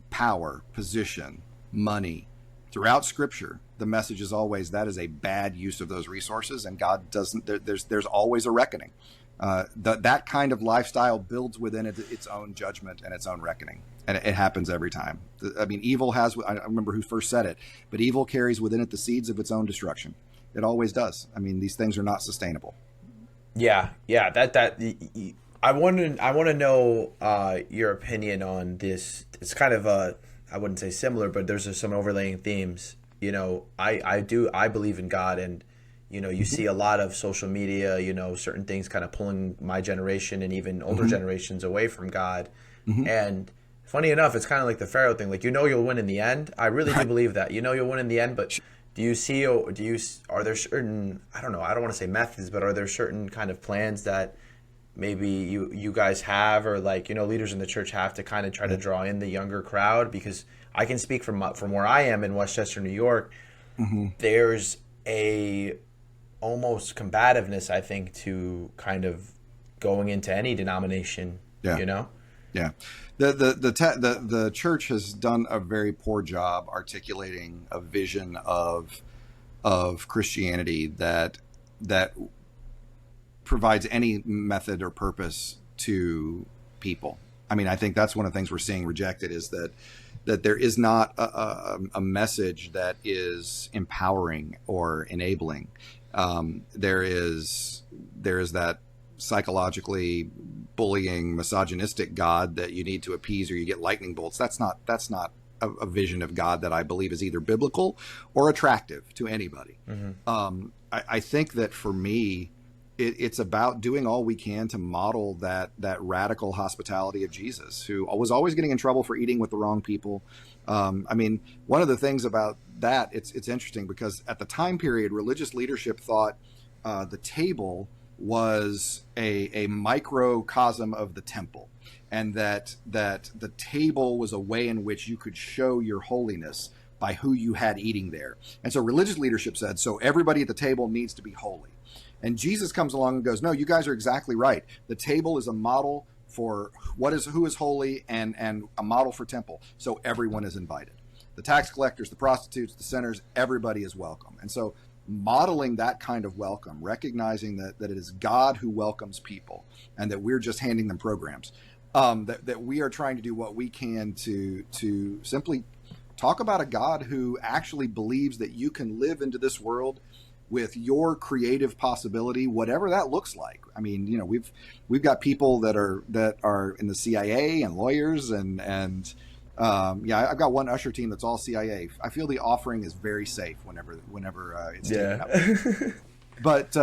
power, position, money, throughout Scripture, the message is always that is a bad use of those resources, and God doesn't. There's always a reckoning. That kind of lifestyle builds within it its own judgment and its own reckoning, and it happens every time. I mean, evil has. I don't remember who first said it, but evil carries within it the seeds of its own destruction. It always does. I mean, these things are not sustainable. Yeah. I want to know your opinion on this. It's kind of I wouldn't say similar, but there's some overlaying themes. I believe in God, and you see a lot of social media, certain things kind of pulling my generation and even older generations away from God. And funny enough, it's kind of like the Pharaoh thing. Like, you'll win in the end. I really do believe that. You'll win in the end, but are there certain, I don't know, I don't want to say methods, but are there certain kind of plans that maybe you guys have, or like, leaders in the church have, to kind of try to draw in the younger crowd? Because I can speak from where I am in Westchester, New York. There's a almost combativeness, I think, to kind of going into any denomination. Yeah. The church has done a very poor job articulating a vision of Christianity that provides any method or purpose to people. I mean, I think that's one of the things we're seeing rejected, is that there is not a message that is empowering or enabling. There is that psychologically bullying, misogynistic God that you need to appease or you get lightning bolts. That's not a vision of God that I believe is either biblical or attractive to anybody. I think that for me, it's about doing all we can to model that radical hospitality of Jesus, who was always getting in trouble for eating with the wrong people. I mean, one of the things about that, it's interesting, because at the time period, religious leadership thought the table was a microcosm of the temple, and that the table was a way in which you could show your holiness by who you had eating there. And so religious leadership said, so everybody at the table needs to be holy. And Jesus comes along and goes, no, you guys are exactly right. The table is a model for who is holy, and a model for temple. So everyone is invited. The tax collectors, the prostitutes, the sinners, everybody is welcome. And so modeling that kind of welcome, recognizing that it is God who welcomes people and that we're just handing them programs, that we are trying to do what we can to simply talk about a God who actually believes that you can live into this world with your creative possibility, whatever that looks like. I mean, you know, we've got people that are in the CIA and lawyers and I've got one usher team that's all CIA. I feel the offering is very safe whenever it's taken up. But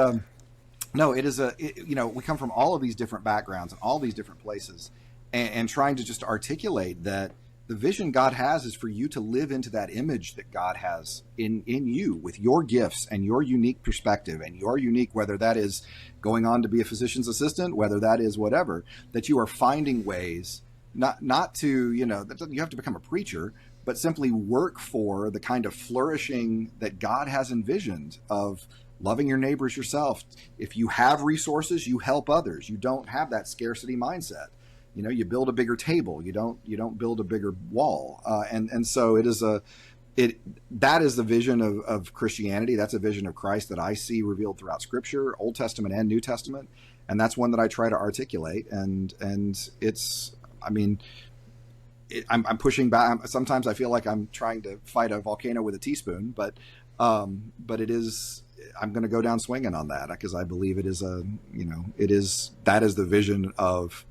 no, it is we come from all of these different backgrounds and all these different places, and trying to just articulate that the vision God has is for you to live into that image that God has in you with your gifts and your unique perspective and your unique, whether that is going on to be a physician's assistant, whether that is whatever, that you are finding ways not to, you have to become a preacher, but simply work for the kind of flourishing that God has envisioned of loving your neighbors yourself. If you have resources, you help others. You don't have that scarcity mindset. You build a bigger table. You don't build a bigger wall. And so that is the vision of Christianity. That's a vision of Christ that I see revealed throughout Scripture, Old Testament and New Testament. And that's one that I try to articulate. And it's, I'm pushing back. Sometimes I feel like I'm trying to fight a volcano with a teaspoon, but it is, I'm going to go down swinging on that because I believe that is the vision of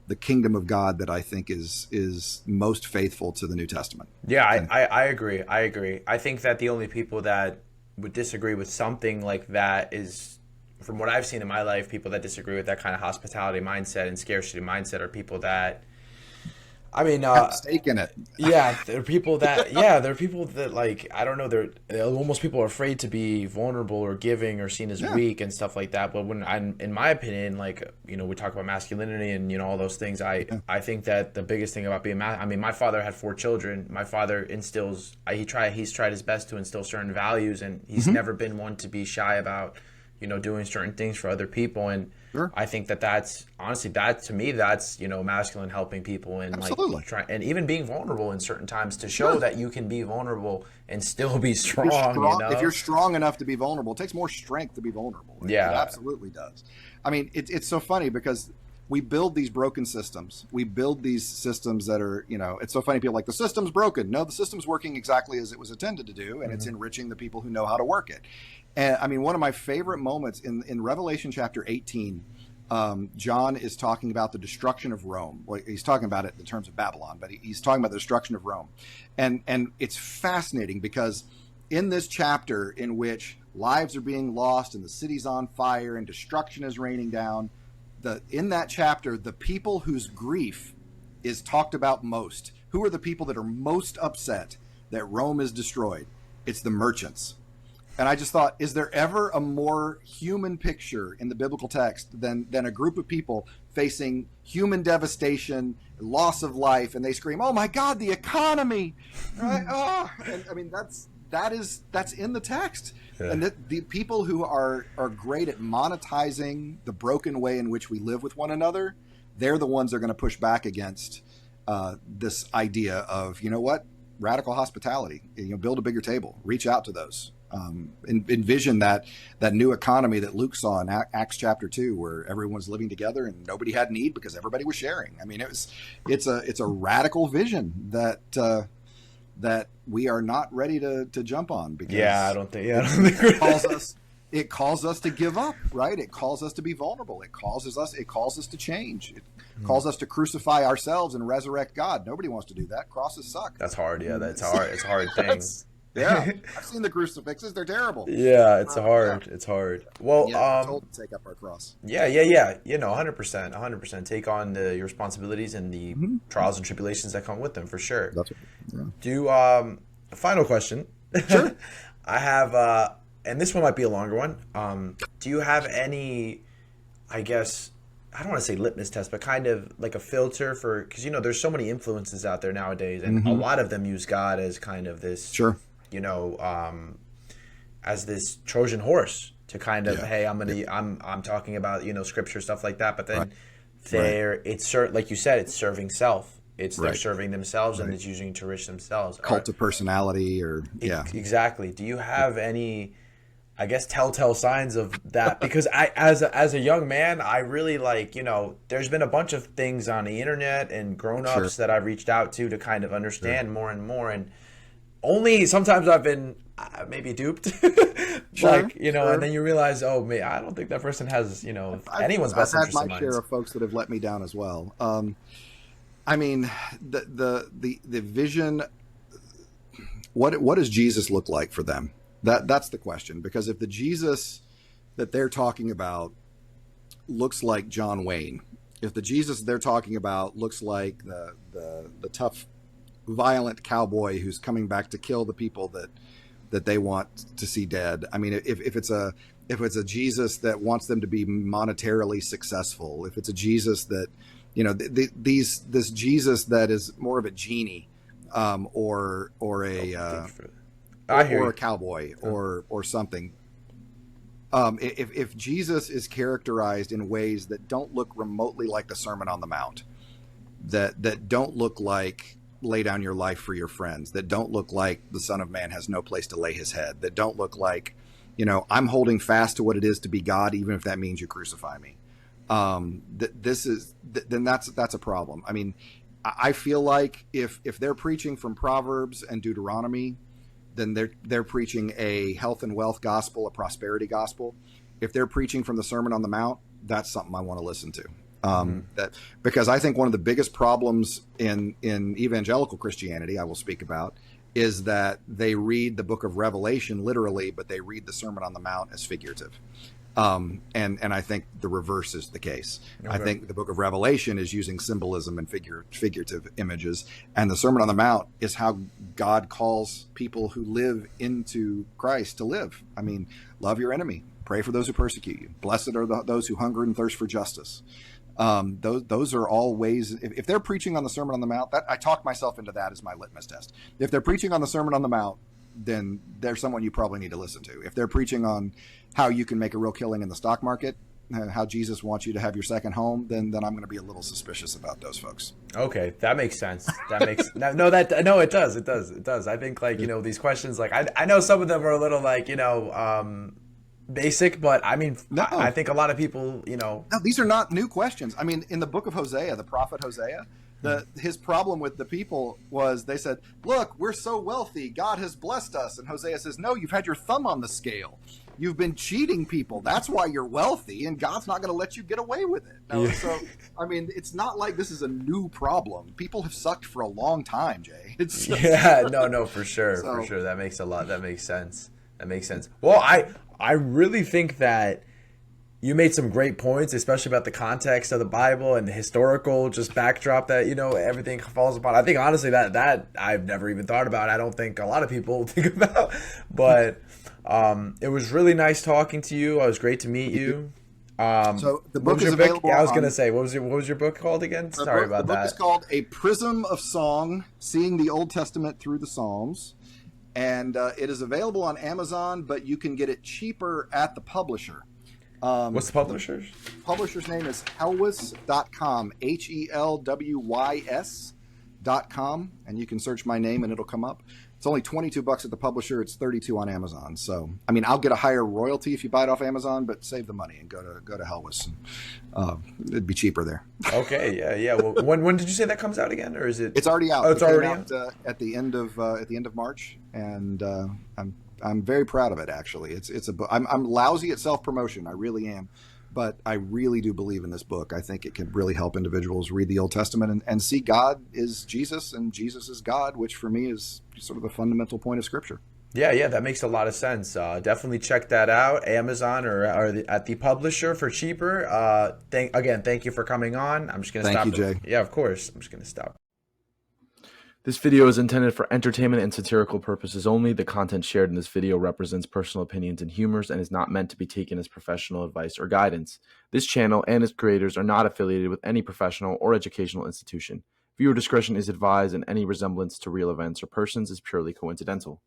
the kingdom of God that I think is most faithful to the New Testament. Yeah, I agree. I think that the only people that would disagree with something like that is, from what I've seen in my life, people that disagree with that kind of hospitality mindset and scarcity mindset are people that, have a stake in it. Yeah, there are people that, like, I don't know, they're almost, people are afraid to be vulnerable or giving or seen as weak and stuff like that. But in my opinion, like, we talk about masculinity and, all those things. I think that the biggest thing about being my father had 4 children. My father instills, he's tried his best to instill certain values, and he's never been one to be shy about, doing certain things for other people. And I think that's honestly, to me, that's, masculine, helping people and Absolutely. like trying, and even being vulnerable in certain times to show that you can be vulnerable and still be strong. If you're strong enough to be vulnerable, it takes more strength to be vulnerable. It absolutely does. It's so funny because we build these broken systems. We build these systems that are, it's so funny. People are like, the system's broken. No, the system's working exactly as it was intended to do. And it's enriching the people who know how to work it. And one of my favorite moments in Revelation chapter 18, John is talking about the destruction of Rome. Well, he's talking about it in terms of Babylon, but he's talking about the destruction of Rome. And it's fascinating because in this chapter in which lives are being lost and the city's on fire and destruction is raining down, in that chapter, the people whose grief is talked about most, who are the people that are most upset that Rome is destroyed? It's the merchants. And I just thought, is there ever a more human picture in the biblical text than a group of people facing human devastation, loss of life, and they scream, "Oh my God, the economy!" Right? And that's in the text. Yeah. And the people who are great at monetizing the broken way in which we live with one another, they're the ones that are going to push back against this idea of, radical hospitality. Build a bigger table, reach out to those. Envision that new economy that Luke saw in Acts chapter 2, where everyone's living together and nobody had need because everybody was sharing. It's a radical vision that we are not ready to jump on because I don't think it calls us to give up, right? It calls us to be vulnerable. It calls us to change. It calls us to crucify ourselves and resurrect God. Nobody wants to do that. Crosses suck. That's hard. Yeah, that's hard. It's a hard thing. Yeah, I've seen the crucifixes. They're terrible. Yeah, it's hard. Yeah. It's hard. Well, we're told to take up our cross. Yeah. 100%. Take on your responsibilities and the trials and tribulations that come with them, for sure. That's right. Yeah. Final question. Sure. I have, and this one might be a longer one. Do you have any, I guess, I don't want to say litmus test, but kind of like a filter for, because, there's so many influences out there nowadays, and a lot of them use God as kind of this, sure, as this Trojan horse to kind of, hey, I'm talking about, scripture, stuff like that. But then it's like you said, it's serving self. They're serving themselves and it's using to enrich themselves. Cult of personality exactly. Do you have any I guess telltale signs of that, because I as a young man, I really like, there's been a bunch of things on the internet and Sure. grown-ups that I've reached out to kind of understand more and more, and only sometimes I've been maybe duped. Sure, Like, and sure. then you realize, oh, I don't think that person has, I've anyone's I've best had interest my in share mind. of folks that have let me down as well. I mean, the vision. What does Jesus look like for them? That's the question. Because if the Jesus that they're talking about looks like John Wayne, if the Jesus they're talking about looks like the tough, violent cowboy who's coming back to kill the people that they want to see dead. I mean, if it's a Jesus that wants them to be monetarily successful, if it's a Jesus that, this Jesus that is more of a genie, or Oh, a thank you for that. I hear or a you. cowboy Huh. or something. If Jesus is characterized in ways that don't look remotely like the Sermon on the Mount, that don't look like lay down your life for your friends, that don't look like the Son of Man has no place to lay his head, that don't look like, I'm holding fast to what it is to be God, even if that means you crucify me. Then that's a problem. I mean, I feel like if they're preaching from Proverbs and Deuteronomy, then they're preaching a health and wealth gospel, a prosperity gospel. If they're preaching from the Sermon on the Mount, that's something I want to listen to. Hmm. That Because I think one of the biggest problems in evangelical Christianity, I will speak about, is that they read the book of Revelation literally, but they read the Sermon on the Mount as figurative. And I think the reverse is the case. I Okay. think the book of Revelation is using symbolism and figurative images, and the Sermon on the Mount is how God calls people who live into Christ to live. I mean, love your enemy, pray for those who persecute you, blessed are those who hunger and thirst for justice. Those are all ways. If they're preaching on the Sermon on the Mount, that I talk myself into that as my litmus test. If they're preaching on the Sermon on the Mount, then they're someone you probably need to listen to. If they're preaching on how you can make a real killing in the stock market, how Jesus wants you to have your second home, then I'm going to be a little suspicious about those folks. Okay, that makes sense. That makes no that no, it does, it does. I think, like, these questions, like, I know some of them are a little, like, basic, but I mean, I No, think a lot of people, no, these are not new questions. I mean, in the book of Hosea, the prophet Hosea, his problem with the people was they said, "Look, we're so wealthy. God has blessed us." And Hosea says, "No, you've had your thumb on the scale. You've been cheating people. That's why you're wealthy, and God's not going to let you get away with it." No, yeah. so I mean, it's not like this is a new problem. People have sucked for a long time, Jay. It's just Yeah, no, no, for sure, for so. sure. That makes a lot. That makes sense. That makes sense. Well, I really think that you made some great points, especially about the context of the Bible and the historical just backdrop that, everything falls upon. I think, honestly, that I've never even thought about. I don't think a lot of people think about. But it was really nice talking to you. It was great to meet you. So the What book was is your book? available Yeah, I was gonna on say, what was your book called again? the Sorry book. The about book is that. called "A Prism of Song: Seeing the Old Testament Through the Psalms," and it is available on Amazon, but you can get it cheaper at the publisher. What's the The publishers? publisher's name is helwys.com, HELWYS.com, and you can search my name and it'll come up. It's only $22 at the publisher. It's 32 on Amazon. So, I mean, I'll get a higher royalty if you buy it off Amazon, but save the money and go to Helwys. It'd be cheaper there. Okay, yeah, yeah. Well, when did you say that comes out again, or is it? It's already Oh, out. it's It came already out out. at the end of March, and I'm very proud of it. Actually, it's a book. I'm lousy at self promotion. I really am, but I really do believe in this book. I think it can really help individuals read the Old Testament and see God is Jesus and Jesus is God, which for me is sort of the fundamental point of Scripture. Yeah, yeah, that makes a lot of sense. Definitely check that out, Amazon at the publisher for cheaper. Thank you for coming on. I'm just gonna Thank you, stop it. Jay. Yeah, of course. I'm just gonna stop. This video is intended for entertainment and satirical purposes only. The content shared in this video represents personal opinions and humors and is not meant to be taken as professional advice or guidance. This channel and its creators are not affiliated with any professional or educational institution. Viewer discretion is advised, and any resemblance to real events or persons is purely coincidental.